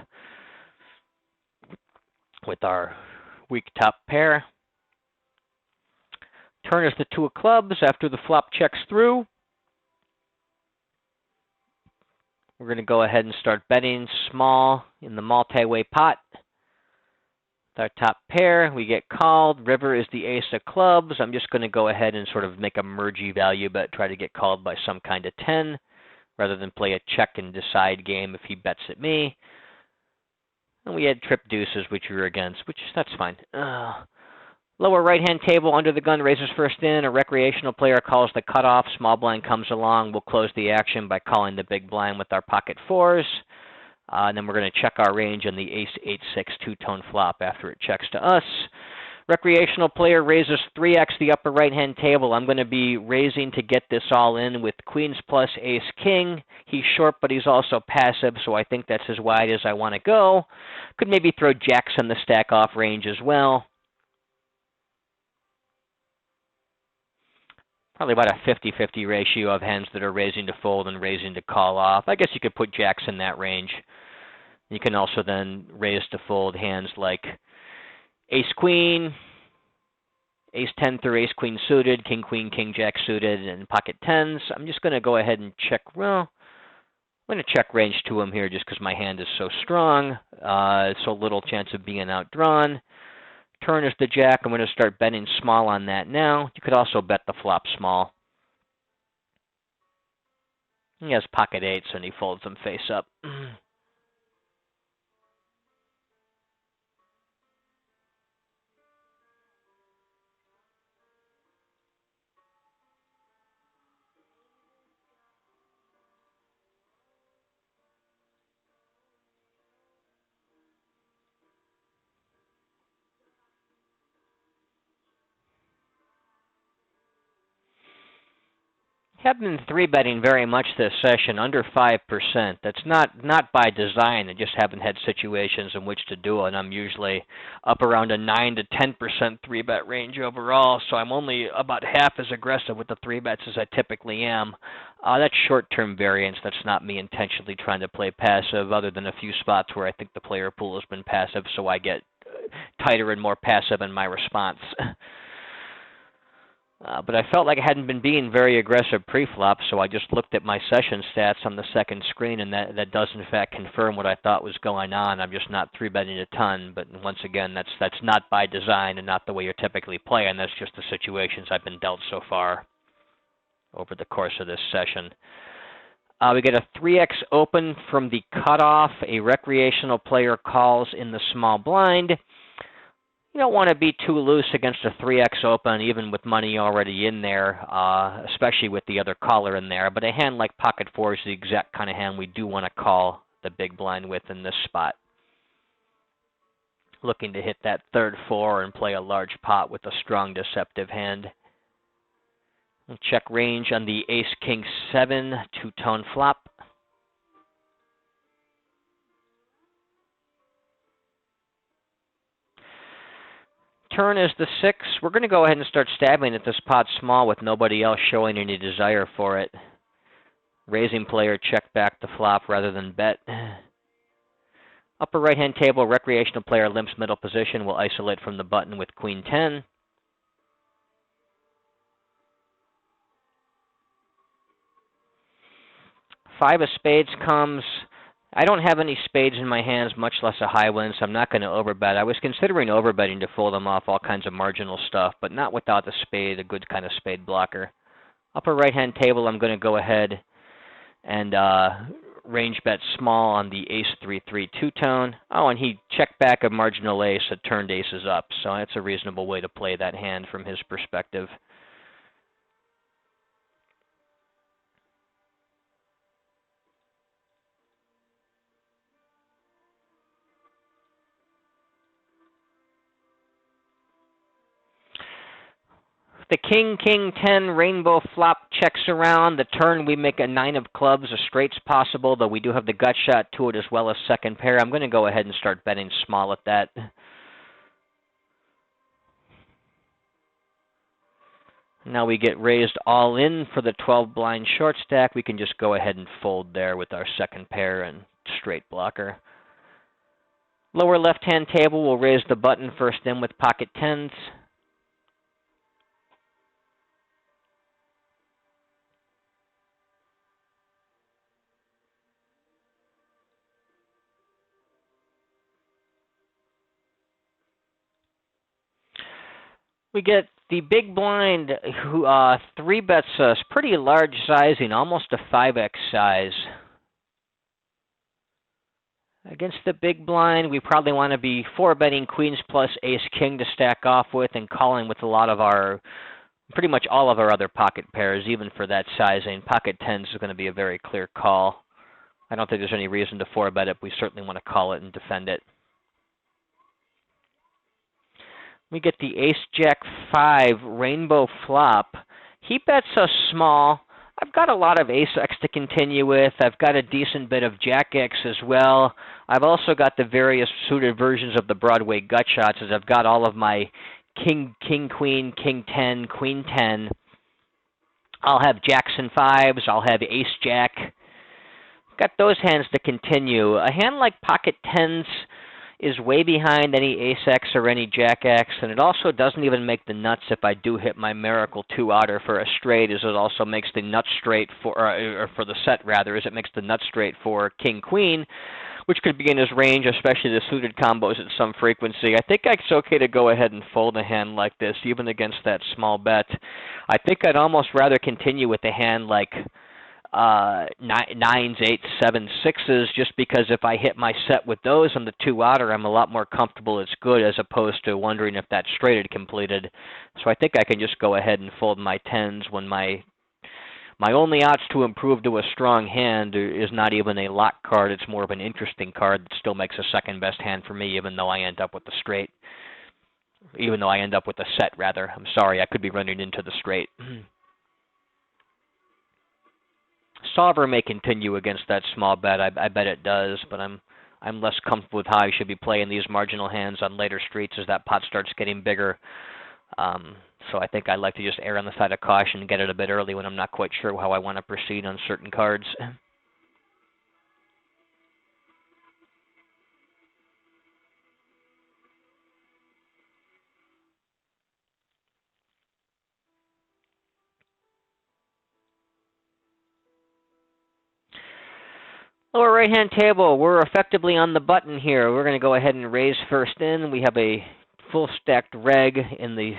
with our weak top pair. Turn is the 2 of clubs after the flop checks through. We're going to go ahead and start betting small in the multi-way pot. With our top pair, we get called. River is the ace of clubs. I'm just going to go ahead and sort of make a mergey value bet, try to get called by some kind of 10, rather than play a check and decide game if he bets at me. And we had trip deuces, which we were against, that's fine. Lower right-hand table, under the gun, raises first in. A recreational player calls the cutoff. Small blind comes along. We'll close the action by calling the big blind with our pocket fours. And then we're going to check our range on the ace 8-6 two-tone flop after it checks to us. Recreational player raises 3x the upper right-hand table. I'm going to be raising to get this all in with queens plus ace-king. He's short, but he's also passive, so I think that's as wide as I want to go. Could maybe throw jacks in the stack-off range as well. Probably about a 50-50 ratio of hands that are raising to fold and raising to call off. I guess you could put jacks in that range. You can also then raise to fold hands like ace-queen, ace-10 through ace-queen suited, king-queen, king-jack suited, and pocket tens. I'm just going to go ahead and check. Well, I'm going to check range to him here just because my hand is so strong. So little chance of being outdrawn. Turn is the jack. I'm going to start betting small on that now. You could also bet the flop small. He has pocket eights and he folds them face up. Have been 3-betting very much this session, under 5%. That's not by design. I just haven't had situations in which to do it. And I'm usually up around a 9 to 10% 3-bet range overall, so I'm only about half as aggressive with the 3-bets as I typically am. That's short-term variance. That's not me intentionally trying to play passive, other than a few spots where I think the player pool has been passive, so I get tighter and more passive in my response. But I felt like I hadn't been being very aggressive pre-flop, so I just looked at my session stats on the second screen, and that does in fact confirm what I thought was going on. I'm just not 3-betting a ton, but once again, that's not by design and not the way you're typically playing. That's just the situations I've been dealt so far over the course of this session. We get a 3x open from the cutoff. A recreational player calls in the small blind. You don't want to be too loose against a 3x open, even with money already in there, especially with the other caller in there. But a hand like pocket four is the exact kind of hand we do want to call the big blind with in this spot. Looking to hit that third four and play a large pot with a strong deceptive hand. We'll check range on the ace-king 7 two-tone flop. Turn is the 6. We're going to go ahead and start stabbing at this pot small with nobody else showing any desire for it. Raising player check back the flop rather than bet. Upper right-hand table, recreational player limps middle position. Will isolate from the button with queen 10. Five of spades comes. I don't have any spades in my hands, much less a high one, so I'm not going to overbet. I was considering overbetting to fold them off all kinds of marginal stuff, but not without the spade, a good kind of spade blocker. Upper right-hand table, I'm going to go ahead and range bet small on the ace 3-3 two-tone. Oh, and he checked back a marginal ace that turned aces up, so that's a reasonable way to play that hand from his perspective. the king, king 10, rainbow flop checks around. The turn we make a 9 of clubs, a straight's possible, though we do have the gut shot to it as well as second pair. I'm going to go ahead and start betting small at that. Now we get raised all in for the 12 blind short stack. We can just go ahead and fold there with our second pair and straight blocker. Lower left-hand table, we'll raise the button first in with pocket tens. We get the big blind who 3-bets us, pretty large sizing, almost a 5x size. Against the big blind, we probably want to be 4-betting queens plus ace-king to stack off with and calling with a lot of our, pretty much all of our other pocket pairs, even for that sizing. Pocket tens is going to be a very clear call. I don't think there's any reason to 4-bet it. We certainly want to call it and defend it. We get the ace-jack-5 rainbow flop. He bets us small. I've got a lot of ace-x to continue with. I've got a decent bit of jack-x as well. I've also got the various suited versions of the Broadway gut shots, as I've got all of my king, queen, king 10, queen 10. I'll have jacks and fives. I'll have ace-jack. Got those hands to continue. A hand like pocket tens is way behind any ace-x or any jack-x, and it also doesn't even make the nuts if I do hit my miracle 2-outer for a straight, as it also makes the nut straight for, or for the set rather, as it makes the nut straight for king-queen, which could be in his range, especially the suited combos at some frequency. I think it's okay to go ahead and fold a hand like this, even against that small bet. I think I'd almost rather continue with a hand like nines, eights, sevens, sixes, just because if I hit my set with those on the 2-outer, I'm a lot more comfortable it's good, as opposed to wondering if that straight had completed. So I think I can just go ahead and fold my tens when my only odds to improve to a strong hand is not even a lock card. It's more of an interesting card that still makes a second best hand for me, even though I end up with the straight. Even though I end up with a set, rather. I'm sorry, I could be running into the straight. Solver may continue against that small bet. I bet it does, but I'm less comfortable with how I should be playing these marginal hands on later streets as that pot starts getting bigger. So I think I like to just err on the side of caution and get it a bit early when I'm not quite sure how I want to proceed on certain cards. Lower right-hand table, we're effectively on the button here. We're going to go ahead and raise first in. We have a full stacked reg in the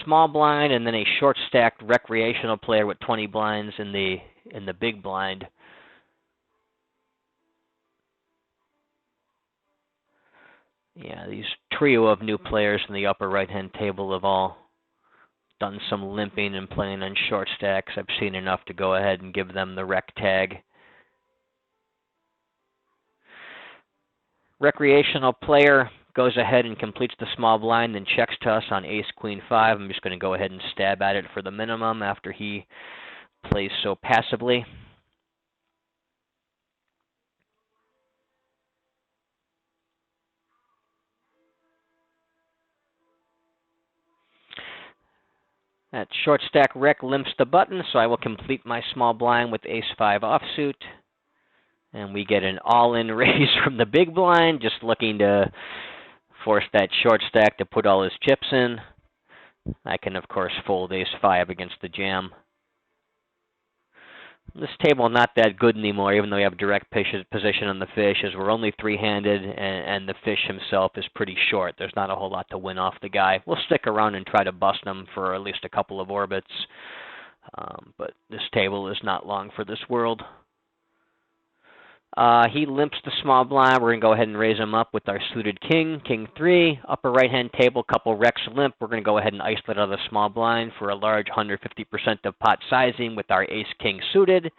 small blind, and then a short stacked recreational player with 20 blinds in the big blind. Yeah, these trio of new players in the upper right-hand table have all done some limping and playing on short stacks. I've seen enough to go ahead and give them the rec tag. Recreational player goes ahead and completes the small blind, then checks to us on ace, queen, 5. I'm just going to go ahead and stab at it for the minimum after he plays so passively. That short stack rec limps the button, so I will complete my small blind with ace, 5 offsuit. And we get an all-in raise from the big blind, just looking to force that short stack to put all his chips in. I can, of course, fold ace, 5 against the jam. This table not that good anymore, even though we have direct position on the fish, as we're only 3-handed, and the fish himself is pretty short. There's not a whole lot to win off the guy. We'll stick around and try to bust him for at least a couple of orbits. But this table is not long for this world. He limps the small blind. We're going to go ahead and raise him up with our suited king, king 3. Upper right-hand table, couple recs limp. We're going to go ahead and isolate out of the small blind for a large 150% of pot sizing with our ace-king suited.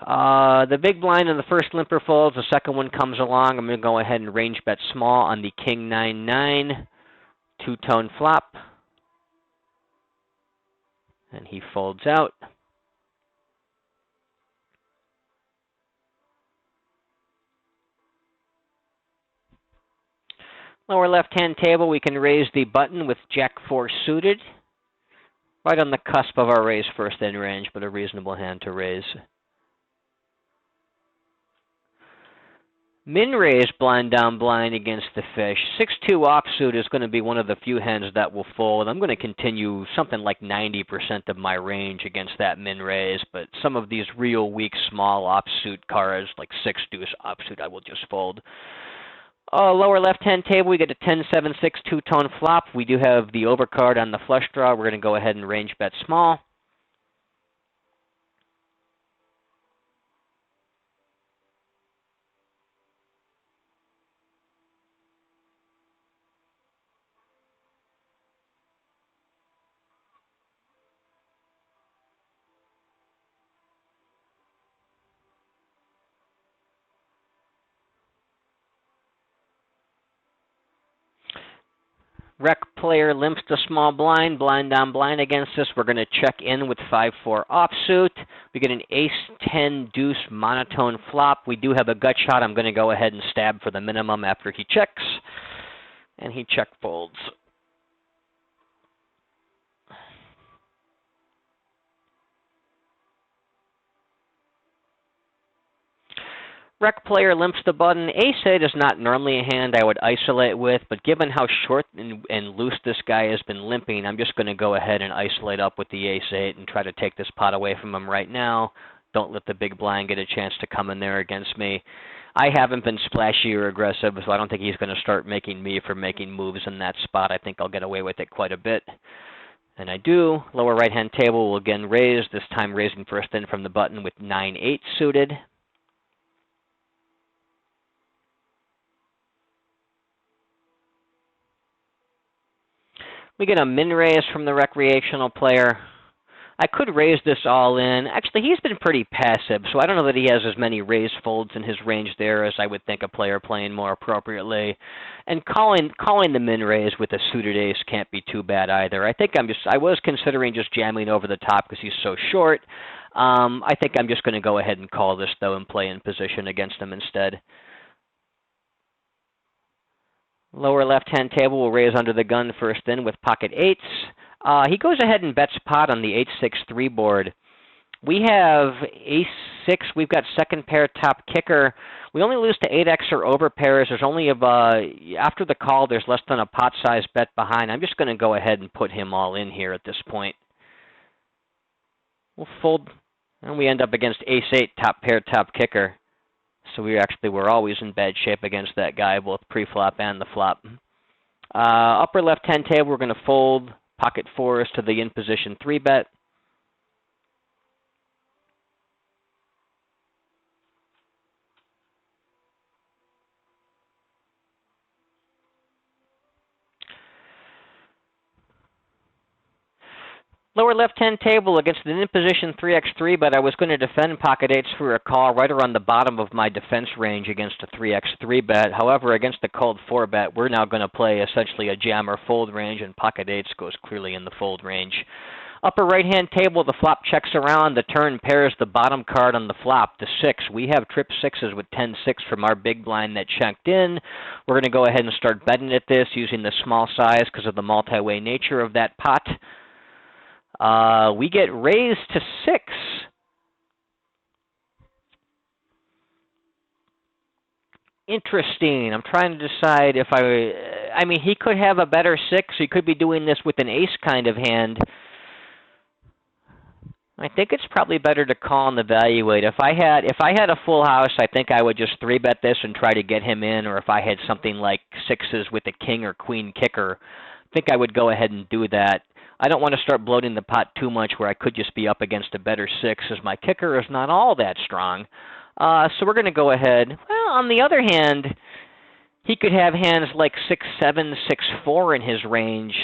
The big blind on the first limper folds. The second one comes along. I'm going to go ahead and range bet small on the King 9-9 two-tone flop. And he folds out. Lower left-hand table, we can raise the button with Jack-4 suited. Right on the cusp of our raise first in range, but a reasonable hand to raise. Min raise blind down blind against the fish. 6-2 offsuit is going to be one of the few hands that will fold. I'm going to continue something like 90% of my range against that min raise, but some of these real weak small offsuit cards like 6 deuce offsuit I will just fold. Lower left-hand table, we get a 10-7-6 two-tone flop. We do have the overcard on the flush draw. We're going to go ahead and range bet small. Rec player limps the small blind, blind down blind against us. We're going to check in with 5-4 offsuit. We get an ace-10 deuce monotone flop. We do have a gut shot. I'm going to go ahead and stab for the minimum after he checks. And he check folds. Rec player limps the button. Ace-8 is not normally a hand I would isolate with, but given how short and loose this guy has been limping, I'm just going to go ahead and isolate up with the Ace-8 and try to take this pot away from him right now. Don't let the big blind get a chance to come in there against me. I haven't been splashy or aggressive, so I don't think he's going to start making me for making moves in that spot. I think I'll get away with it quite a bit. And I do. Lower right-hand table will again raise, this time raising first in from the button with 9-8 suited. We get a min raise from the recreational player. I could raise this all in. Actually, he's been pretty passive, so I don't know that he has as many raise folds in his range there as I would think a player playing more appropriately. And calling the min raise with a suited ace can't be too bad either. I was considering just jamming over the top because he's so short. I think I'm just going to go ahead and call this, though, and play in position against him instead. Lower left-hand table will raise under the gun first in with pocket eights. He goes ahead and bets pot on the 8-6-3 board. We have ace-6. We've got second pair top kicker. We only lose to 8x or over pairs. There's only after the call, there's less than a pot size bet behind. I'm just going to go ahead and put him all in here at this point. We'll fold, and we end up against ace-8 top pair top kicker. So we're always in bad shape against that guy, both pre-flop and the flop. Upper left-hand table, we're going to fold pocket fours to the in-position 3-bet. Lower left-hand table against an in-position 3x3, but I was going to defend pocket eights for a call right around the bottom of my defense range against a 3x3 bet. However, against the called 4-bet, we're now going to play essentially a jam or fold range, and pocket eights goes clearly in the fold range. Upper right-hand table, the flop checks around. The turn pairs the bottom card on the flop, the 6. We have trip 6s with 10-6 from our big blind that checked in. We're going to go ahead and start betting at this using the small size because of the multi-way nature of that pot. We get raised to 6. Interesting. I'm trying to decide if I mean, he could have a better 6. He could be doing this with an ace kind of hand. I think it's probably better to call and evaluate. If I had a full house, I think I would just 3-bet this and try to get him in. Or if I had something like 6s with a king or queen kicker, I think I would go ahead and do that. I don't want to start bloating the pot too much where I could just be up against a better 6 as my kicker is not all that strong. So we're going to go ahead. Well, on the other hand, he could have hands like 6-7, 6-4 in his range,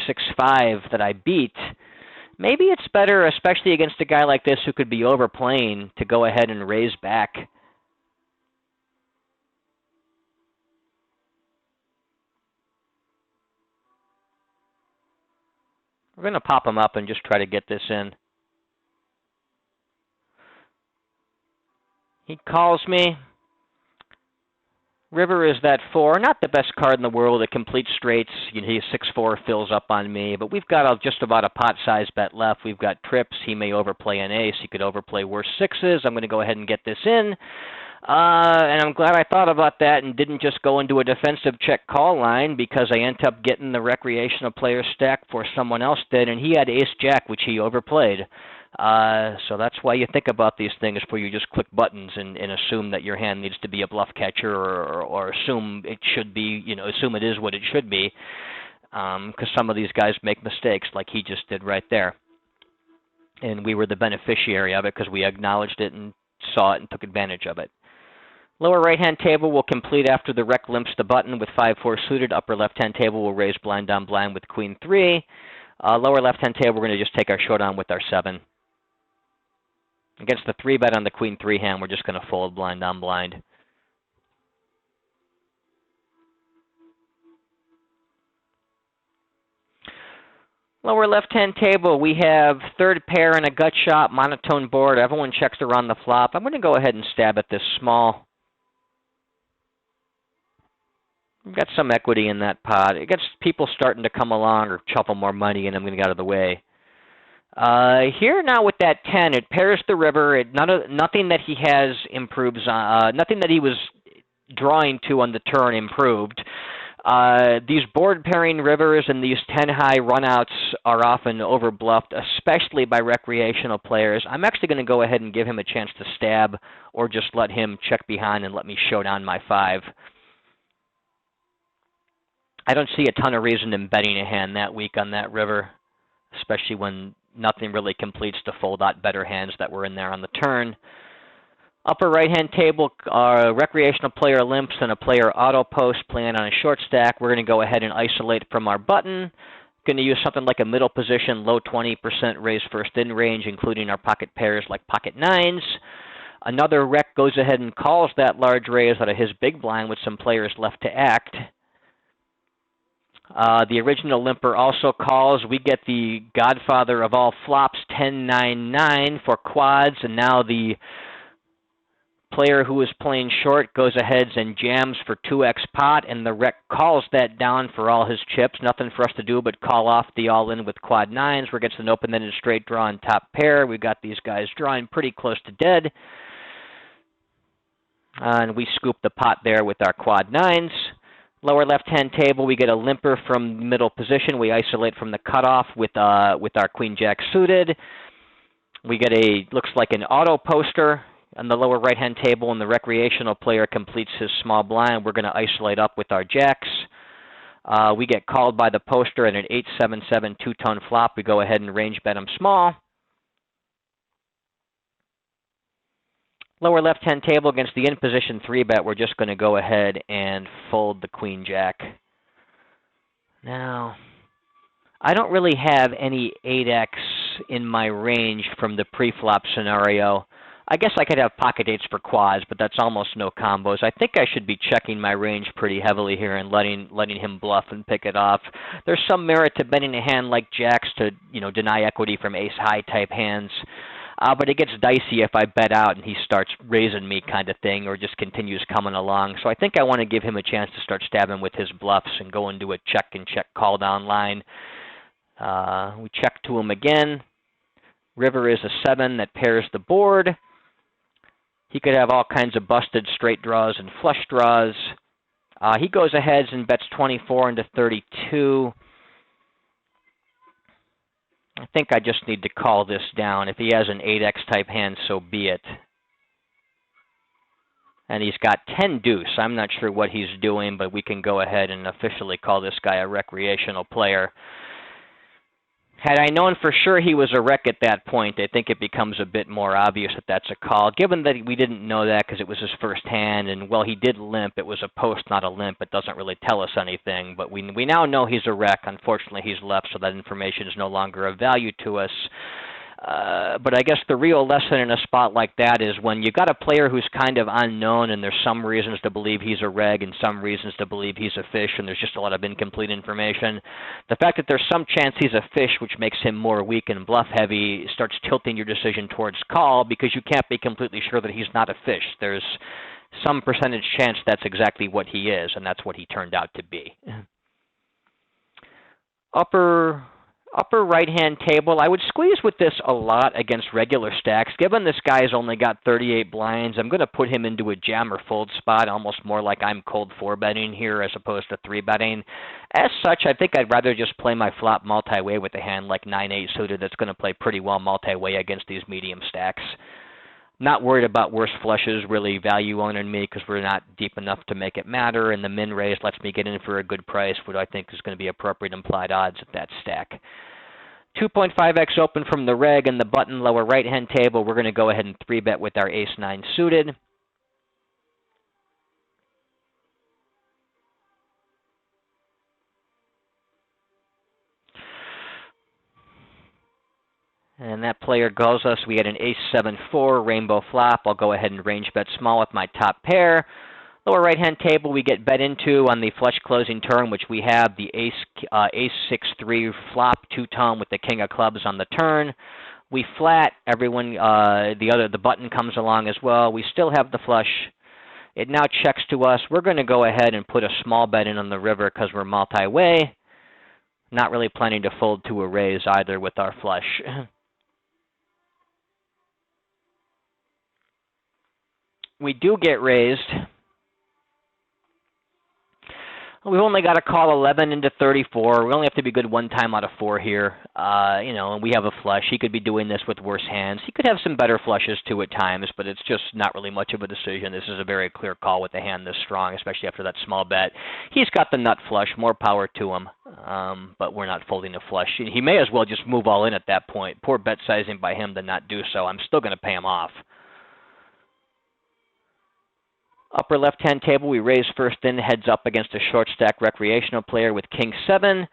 6-5 that I beat. Maybe it's better, especially against a guy like this who could be overplaying, to go ahead and raise back. We're going to pop him up and just try to get this in. He calls me. River is that 4. Not the best card in the world. It completes straights. You know, he's 6-4, fills up on me. But we've got just about a pot-sized bet left. We've got trips. He may overplay an ace. He could overplay worse 6s. I'm going to go ahead and get this in. And I'm glad I thought about that and didn't just go into a defensive check call line, because I ended up getting the recreational player stack for someone else did, and he had ace-jack, which he overplayed. So that's why you think about these things before you just click buttons and assume that your hand needs to be a bluff catcher, or assume it should be, assume it is what it should be, because some of these guys make mistakes like he just did right there. And we were the beneficiary of it because we acknowledged it and saw it and took advantage of it. Lower right-hand table will complete after the rec limps the button with 5-4 suited. Upper left-hand table will raise blind on blind with queen 3. Lower left-hand table, we're going to just take our showdown with our 7. Against the 3-bet on the queen 3 hand, we're just going to fold blind on blind. Lower left-hand table, we have third pair and a gut shot, monotone board. Everyone checks around the flop. I'm going to go ahead and stab at this small. We've got some equity in that pot. It gets people starting to come along or shuffle more money, and I'm going to get out of the way. Here now with that 10, it pairs the river. Nothing that he has improves. Nothing that he was drawing to on the turn improved. These board pairing rivers and these 10-high runouts are often overbluffed, especially by recreational players. I'm actually going to go ahead and give him a chance to stab, or just let him check behind and let me show down my 5. I don't see a ton of reason in betting a hand that weak on that river, especially when nothing really completes to fold out better hands that were in there on the turn. Upper right-hand table, recreational player limps and a player auto post playing on a short stack. We're going to go ahead and isolate from our button. Going to use something like a middle position, low 20% raise first in range, including our pocket pairs like pocket 9s. Another rec goes ahead and calls that large raise out of his big blind with some players left to act. The original limper also calls. We get the godfather of all flops, 10-9-9 for quads, and now the player who is playing short goes ahead and jams for 2x pot, and the rec calls that down for all his chips. Nothing for us to do but call off the all-in with quad 9s. We're against an open-ended straight draw and top pair. We've got these guys drawing pretty close to dead. And we scoop the pot there with our quad 9s. Lower left-hand table, we get a limper from middle position. We isolate from the cutoff with our queen-jack suited. We get looks like an auto poster on the lower right-hand table, and the recreational player completes his small blind. We're going to isolate up with our jacks. We get called by the poster at an 8-7-7 two-tone flop. We go ahead and range bet him small. Lower left-hand table against the in-position 3-bet, we're just going to go ahead and fold the queen-jack. Now, I don't really have any 8x in my range from the pre-flop scenario. I guess I could have pocket 8s for quads, but that's almost no combos. I think I should be checking my range pretty heavily here and letting him bluff and pick it off. There's some merit to betting a hand like jacks to, deny equity from ace-high type hands. But it gets dicey if I bet out and he starts raising me kind of thing, or just continues coming along. So I think I want to give him a chance to start stabbing with his bluffs and go into a check and check call down line. We check to him again. River is a 7 that pairs the board. He could have all kinds of busted straight draws and flush draws. He goes ahead and bets 24 into 32. I think I just need to call this down. If he has an 8x type hand, so be it. And he's got 10 deuce. I'm not sure what he's doing, but we can go ahead and officially call this guy a recreational player. Had I known for sure he was a wreck at that point, I think it becomes a bit more obvious that that's a call. Given that we didn't know that because it was his first hand, and well, he did limp. It was a post, not a limp. It doesn't really tell us anything. But we now know he's a wreck. Unfortunately, he's left, so that information is no longer of value to us. But I guess the real lesson in a spot like that is when you got a player who's kind of unknown and there's some reasons to believe he's a reg and some reasons to believe he's a fish and there's just a lot of incomplete information, the fact that there's some chance he's a fish, which makes him more weak and bluff heavy, starts tilting your decision towards call because you can't be completely sure that he's not a fish. There's some percentage chance that's exactly what he is, and that's what he turned out to be. Upper right-hand table, I would squeeze with this a lot against regular stacks. Given this guy's only got 38 blinds, I'm going to put him into a jam or fold spot, almost more like I'm cold 4-betting here as opposed to 3-betting. As such, I think I'd rather just play my flop multi-way with a hand like 9-8 suited that's going to play pretty well multi-way against these medium stacks. Not worried about worse flushes really value owning me because we're not deep enough to make it matter, and the min raise lets me get in for a good price, what I think is going to be appropriate implied odds at that stack. 2.5x open from the reg and the button lower right-hand table. We're going to go ahead and 3-bet with our ace-9 suited. And that player calls us. We had an ace-7-4 rainbow flop. I'll go ahead and range bet small with my top pair. Lower right-hand table, we get bet into on the flush closing turn, which we have the ace-6-3 flop two-tone with the king of clubs on the turn. We flat. Everyone, the button comes along as well. We still have the flush. It now checks to us. We're going to go ahead and put a small bet in on the river because we're multi-way. Not really planning to fold to a raise either with our flush. We do get raised. We've only got to call 11 into 34. We only have to be good one time out of 4 here. And we have a flush. He could be doing this with worse hands. He could have some better flushes too at times, but it's just not really much of a decision. This is a very clear call with a hand this strong, especially after that small bet. He's got the nut flush. More power to him, but we're not folding a flush. He may as well just move all in at that point. Poor bet sizing by him to not do so. I'm still going to pay him off. Upper left-hand table, we raise first in, heads up against a short stack recreational player with king 7.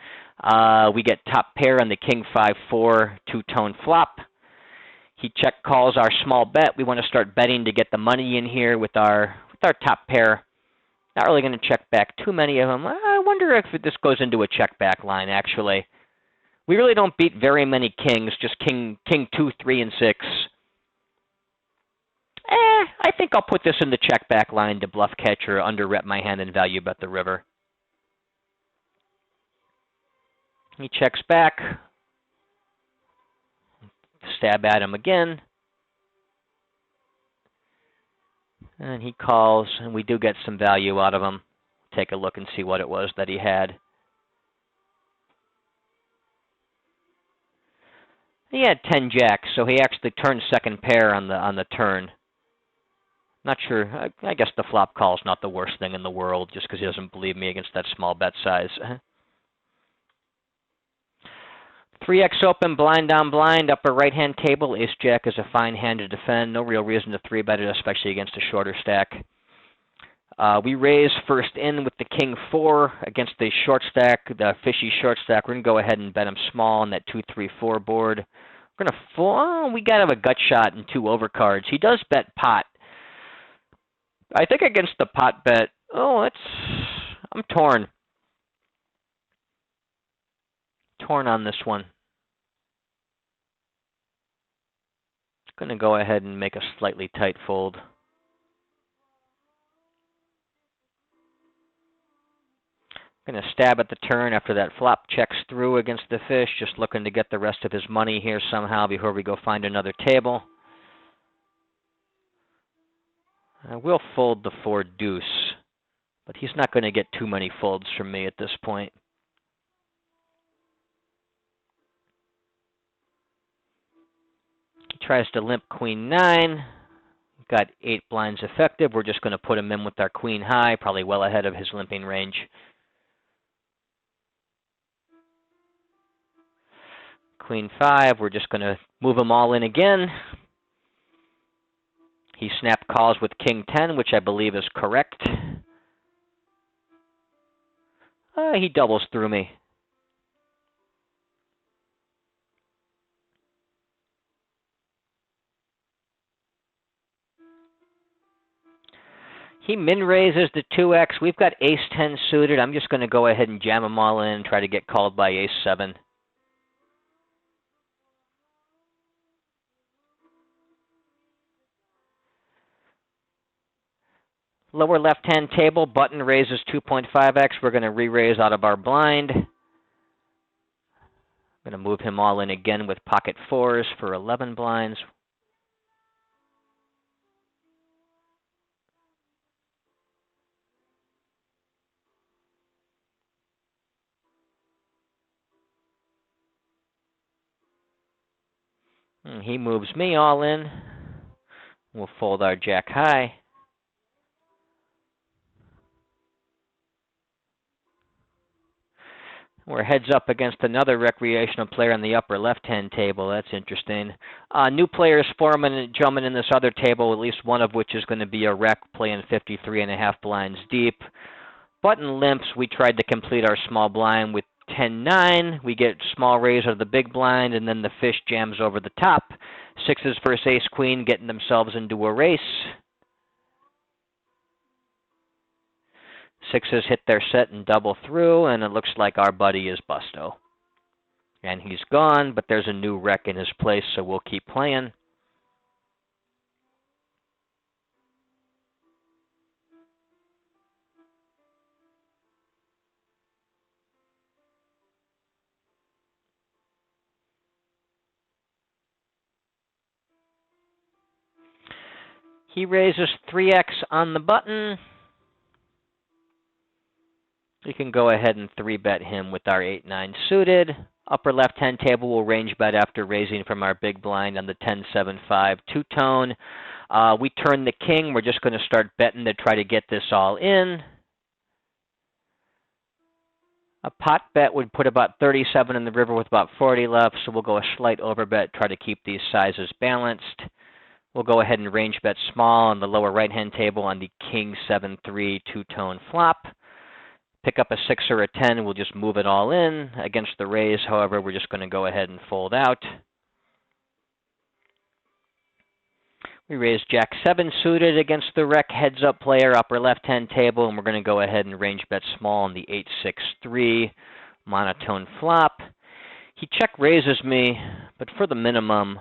We get top pair on the king 5-4 two-tone flop. He check calls our small bet. We want to start betting to get the money in here with our top pair. Not really going to check back too many of them. I wonder if this goes into a check back line, actually. We really don't beat very many kings, just king 2, 3, and 6. I think I'll put this in the check back line to bluff catch or under rep my hand and value bet the river. He checks back. Stab at him again. And he calls, and we do get some value out of him. Take a look and see what it was that he had. He had 10 jacks, so he actually turned second pair on the turn. Not sure. I guess the flop call is not the worst thing in the world, just because he doesn't believe me against that small bet size. 3x open, blind on blind, upper right-hand table. Ace-jack is a fine hand to defend. No real reason to 3-bet it, especially against a shorter stack. We raise first in with the king 4 against the short stack, the fishy short stack. We're going to go ahead and bet him small on that 2-3-4 board. We're going to we got to have a gut shot and 2 overcards. He does bet pot. I think against the pot bet, I'm torn. Torn on this one. Going to go ahead and make a slightly tight fold. Going to stab at the turn after that flop checks through against the fish, just looking to get the rest of his money here somehow before we go find another table. I will fold the 4 deuce, but he's not going to get too many folds from me at this point. He tries to limp queen 9. Got 8 blinds effective. We're just going to put him in with our queen high, probably well ahead of his limping range. Queen 5, we're just going to move them all in again. He snap calls with King 10, which I believe is correct. He doubles through me. He min-raises the 2x. We've got Ace-10 suited. I'm just going to go ahead and jam them all in and try to get called by Ace-7. Lower left-hand table, button raises 2.5x. We're going to re-raise out of our blind. I'm going to move him all in again with pocket 4s for 11 blinds. And he moves me all in. We'll fold our Jack high. We're heads up against another recreational player on the upper left-hand table. That's interesting. New players forming and jumping in this other table, at least one of which is going to be a rec playing 53.5 blinds deep. Button limps, we tried to complete our small blind with 10-9. We get small raise of the big blind, and then the fish jams over the top. Sixes versus ace-queen, getting themselves into a race. Sixes hit their set and double through, and it looks like our buddy is busto. And he's gone, but there's a new rec in his place, so we'll keep playing. He raises 3x on the button. We can go ahead and 3-bet him with our 8-9 suited. Upper left-hand table will range bet after raising from our big blind on the 10-7-5 two-tone. We turn the king. We're just going to start betting to try to get this all in. A pot bet would put about 37 in the river with about 40 left, so we'll go a slight overbet, try to keep these sizes balanced. We'll go ahead and range bet small on the lower right-hand table on the king 7-3 two-tone flop. Pick up a 6 or a 10, we'll just move it all in. Against the raise, however, we're just going to go ahead and fold out. We raise Jack 7 suited against the rec heads-up player, upper left-hand table, and we're going to go ahead and range bet small on the 8-6-3 monotone flop. He check raises me, but for the minimum,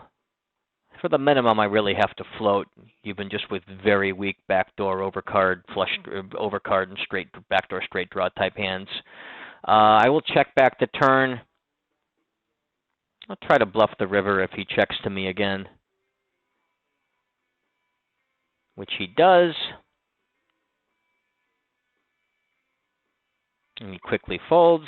I really have to float, even just with very weak backdoor overcard, flush overcard, and straight backdoor straight draw type hands. I will check back the turn. I'll try to bluff the river if he checks to me again, which he does. And he quickly folds.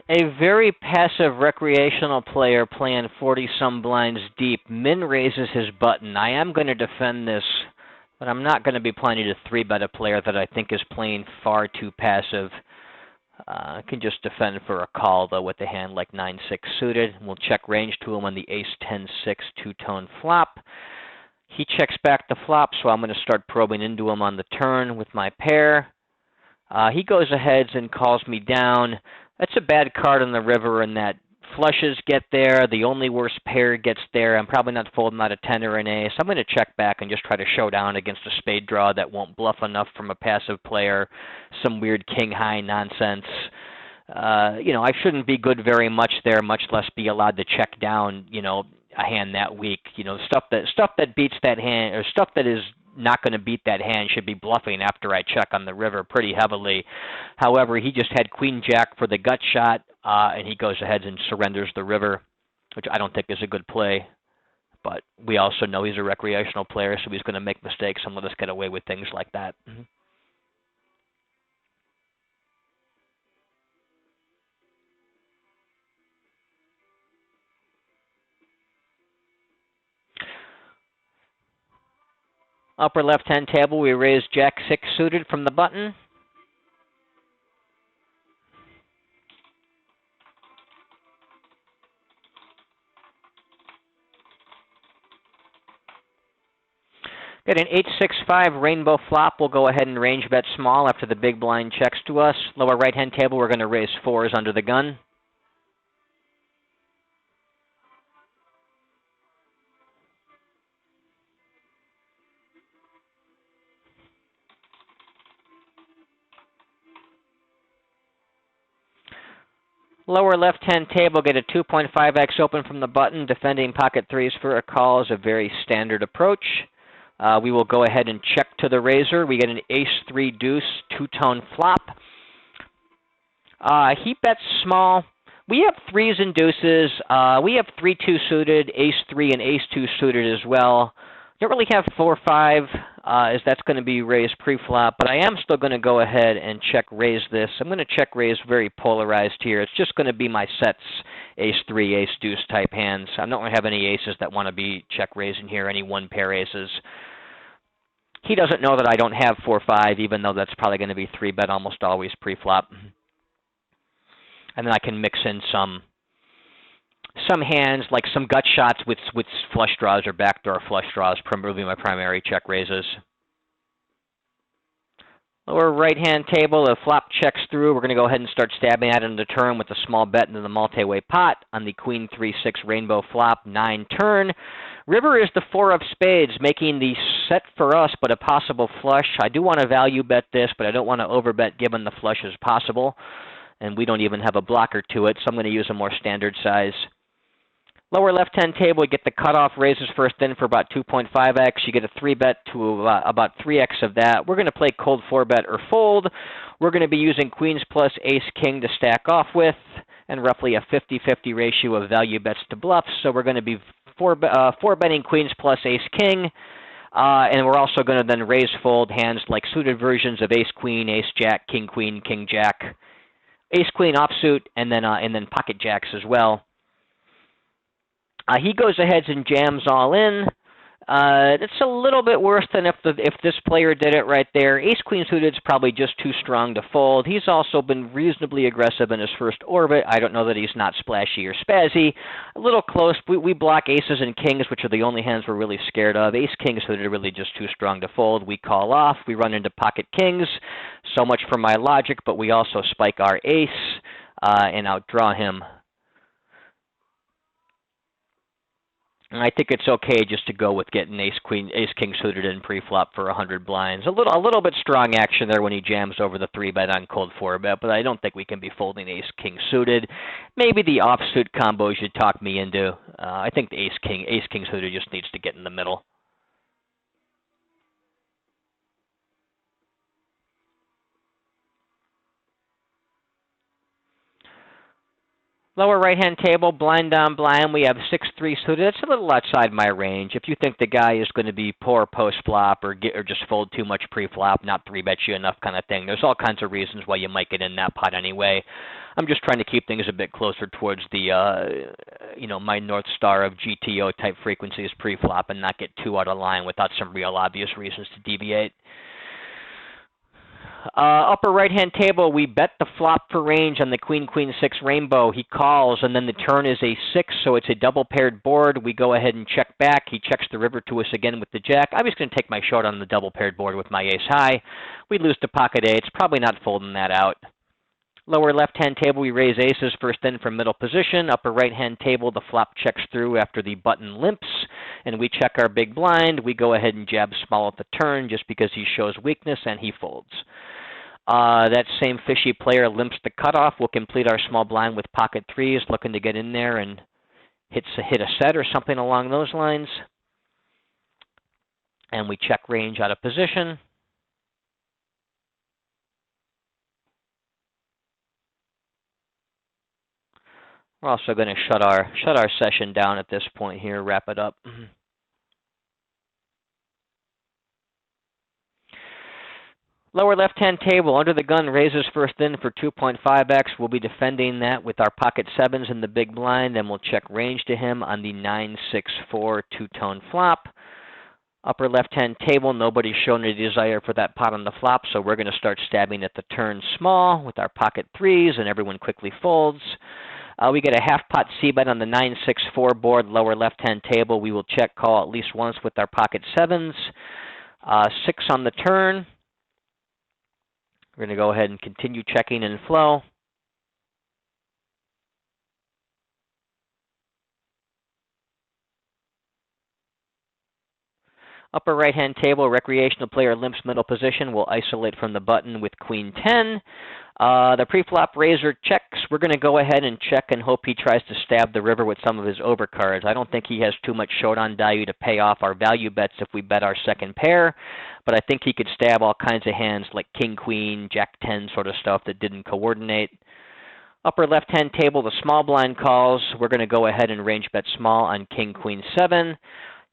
A very passive recreational player playing 40-some blinds deep min-raises his button. I am going to defend this, but I'm not going to be planning to 3-bet a player that I think is playing far too passive. I can just defend for a call, though, with a hand like 9-6 suited. We'll check range to him on the ace-10-6 two-tone flop. He checks back the flop, so I'm going to start probing into him on the turn with my pair. He goes ahead and calls me down. That's a bad card on the river in that flushes get there, the only worst pair gets there. I'm probably not folding out a 10 or an ace. I'm going to check back and just try to show down against a spade draw that won't bluff enough from a passive player, some weird king-high nonsense. I shouldn't be good very much there, much less be allowed to check down, a hand that weak. Stuff that beats that hand, or stuff that is not going to beat that hand should be bluffing after I check on the river pretty heavily. However, he just had queen jack for the gut shot, and he goes ahead and surrenders the river. which I don't think is a good play. But we also know he's a recreational player, so he's going to make mistakes and let us get away with things like that. Upper left-hand table, we raise Jack 6 suited from the button. Got an 8-6-5 rainbow flop. We'll go ahead and range bet small after the big blind checks to us. Lower right-hand table, we're going to raise 4s under the gun. Lower left-hand table, get a 2.5x open from the button. Defending pocket 3s for a call is a very standard approach. We will go ahead and check to the razor. We get an ace-3 deuce, two-tone flop. He bets small. We have 3s and deuces. We have 3-2 suited, ace-3 and ace-2 suited as well. Don't really have 4-5, as that's going to be raised pre-flop, but I am still going to go ahead and check raise this. I'm going to check raise very polarized here. It's just going to be my sets, ace-3, ace-deuce type hands. I'm not going to have any aces that want to be check raising here, any one-pair aces. He doesn't know that I don't have 4-5, even though that's probably going to be 3-bet almost always pre-flop. And then I can mix in some hands, like some gut shots with flush draws or backdoor flush draws, primarily my primary check raises. Lower right-hand table, the flop checks through. We're going to go ahead and start stabbing at it in the turn with a small bet into the multi-way pot on the queen 3-6 rainbow flop 9 turn. River is the 4 of spades, making the set for us, but a possible flush. I do want to value bet this, but I don't want to overbet given the flush is possible. And we don't even have a blocker to it, so I'm going to use a more standard size. Lower left-hand table, you get the cutoff raises first in for about 2.5x. You get a 3-bet to about 3x of that. We're going to play cold 4-bet or fold. We're going to be using queens plus ace-king to stack off with, and roughly a 50-50 ratio of value bets to bluffs. So we're going to be 4-betting queens plus ace-king. And we're also going to then raise fold hands like suited versions of ace-queen, ace-jack, king-queen, king-jack, ace-queen offsuit, and then pocket jacks as well. He goes ahead and jams all in. It's a little bit worse than if this player did it right there. Ace-queen suited is probably just too strong to fold. He's also been reasonably aggressive in his first orbit. I don't know that he's not splashy or spazzy. A little close. We block aces and kings, which are the only hands we're really scared of. Ace-king suited are really just too strong to fold. We call off. We run into pocket kings. So much for my logic, but we also spike our ace and outdraw him. And I think it's okay just to go with getting ace-king suited in pre-flop for 100 blinds. A little bit strong action there when he jams over the 3-bet on cold 4-bet, but I don't think we can be folding ace-king suited. Maybe the offsuit combos should talk me into. I think the ace-king suited just needs to get in the middle. Lower right-hand table, blind on blind, we have 6-3 suited. It's a little outside my range. If you think the guy is going to be poor post-flop or just fold too much pre-flop, not 3-bet you enough kind of thing, there's all kinds of reasons why you might get in that pot anyway. I'm just trying to keep things a bit closer towards the, my North Star of GTO type frequencies pre-flop and not get too out of line without some real obvious reasons to deviate. Upper right-hand table, we bet the flop for range on the queen-queen 6 rainbow. He calls, and then the turn is a 6, so it's a double-paired board. We go ahead and check back. He checks the river to us again with the jack. I'm just going to take my short on the double-paired board with my ace high. We lose to pocket 8. It's probably not folding that out. Lower left-hand table, we raise aces first in from middle position. Upper right-hand table, the flop checks through after the button limps, and we check our big blind. We go ahead and jab small at the turn just because he shows weakness, and he folds. That same fishy player limps the cutoff. We'll complete our small blind with pocket 3s, looking to get in there and hit a set or something along those lines. And we check range out of position. We're also going to shut our session down at this point here, wrap it up. Lower left-hand table, under the gun, raises first in for 2.5x. We'll be defending that with our pocket sevens in the big blind. Then we'll check range to him on the 9-6-4 two-tone flop. Upper left-hand table, nobody's shown a desire for that pot on the flop, so we're going to start stabbing at the turn small with our pocket threes, and everyone quickly folds. We get a half pot c-bet on the 9-6-4 board, lower left-hand table. We will check call at least once with our pocket sevens. 6 on the turn. We're going to go ahead and continue checking in flow. Upper right-hand table, recreational player limps middle position. We'll isolate from the button with Queen 10. The pre-flop raiser checks. We're going to go ahead and check and hope he tries to stab the river with some of his overcards. I don't think he has too much showdown value to pay off our value bets if we bet our second pair, but I think he could stab all kinds of hands like King, Queen, Jack 10 sort of stuff that didn't coordinate. Upper left-hand table, the small blind calls. We're going to go ahead and range bet small on King, Queen 7.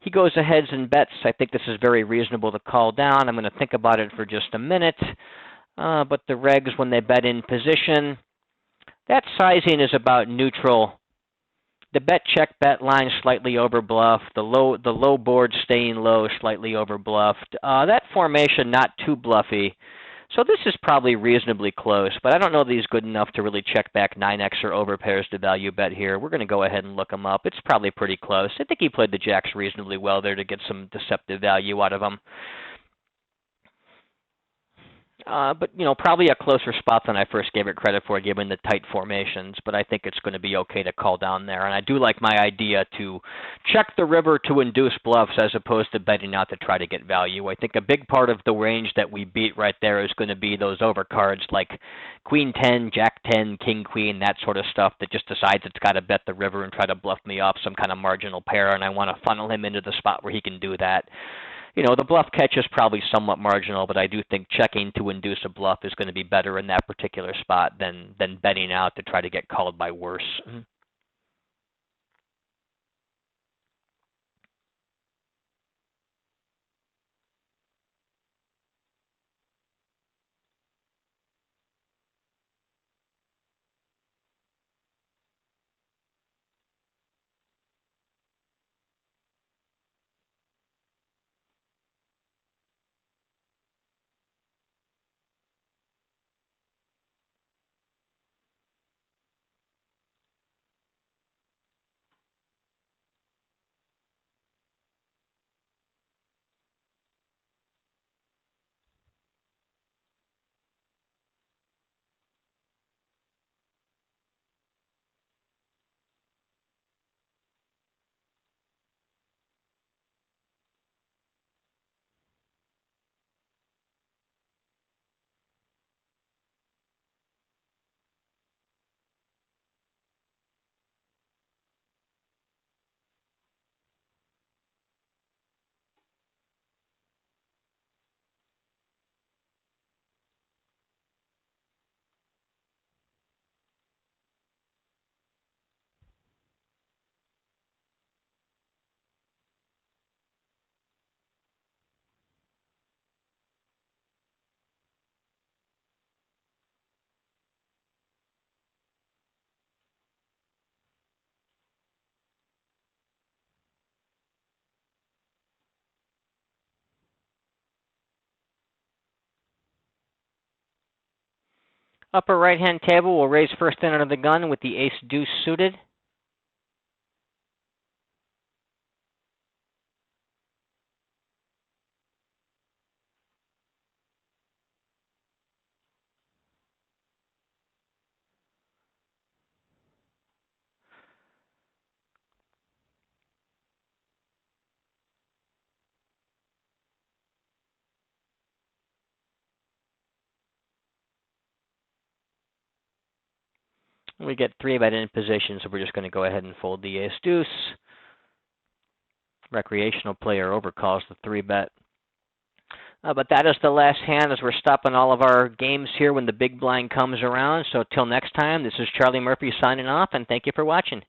He goes ahead and bets. I think this is very reasonable to call down. I'm going to think about it for just a minute. But the regs, when they bet in position, that sizing is about neutral. The bet check bet line slightly over bluffed. The low board staying low, slightly over bluffed. That formation not too bluffy. So this is probably reasonably close, but I don't know that he's good enough to really check back 9x or over pairs to value bet here. We're going to go ahead and look him up. It's probably pretty close. I think he played the jacks reasonably well there to get some deceptive value out of him. But, you know, probably a closer spot than I first gave it credit for, given the tight formations. But I think it's going to be okay to call down there. And I do like my idea to check the river to induce bluffs as opposed to betting out to try to get value. I think a big part of the range that we beat right there is going to be those overcards like Queen 10, Jack 10, King Queen, that sort of stuff that just decides it's got to bet the river and try to bluff me off some kind of marginal pair. And I want to funnel him into the spot where he can do that. You know, the bluff catch is probably somewhat marginal, but I do think checking to induce a bluff is going to be better in that particular spot than betting out to try to get called by worse. Upper right-hand table, we'll raise first in under the gun with the ace-deuce suited. We get 3-bet in position, so we're just going to go ahead and fold the ace-deuce. Recreational player overcalls the 3-bet. But that is the last hand as we're stopping all of our games here when the big blind comes around. So till next time, this is Charlie Murphy signing off, and thank you for watching.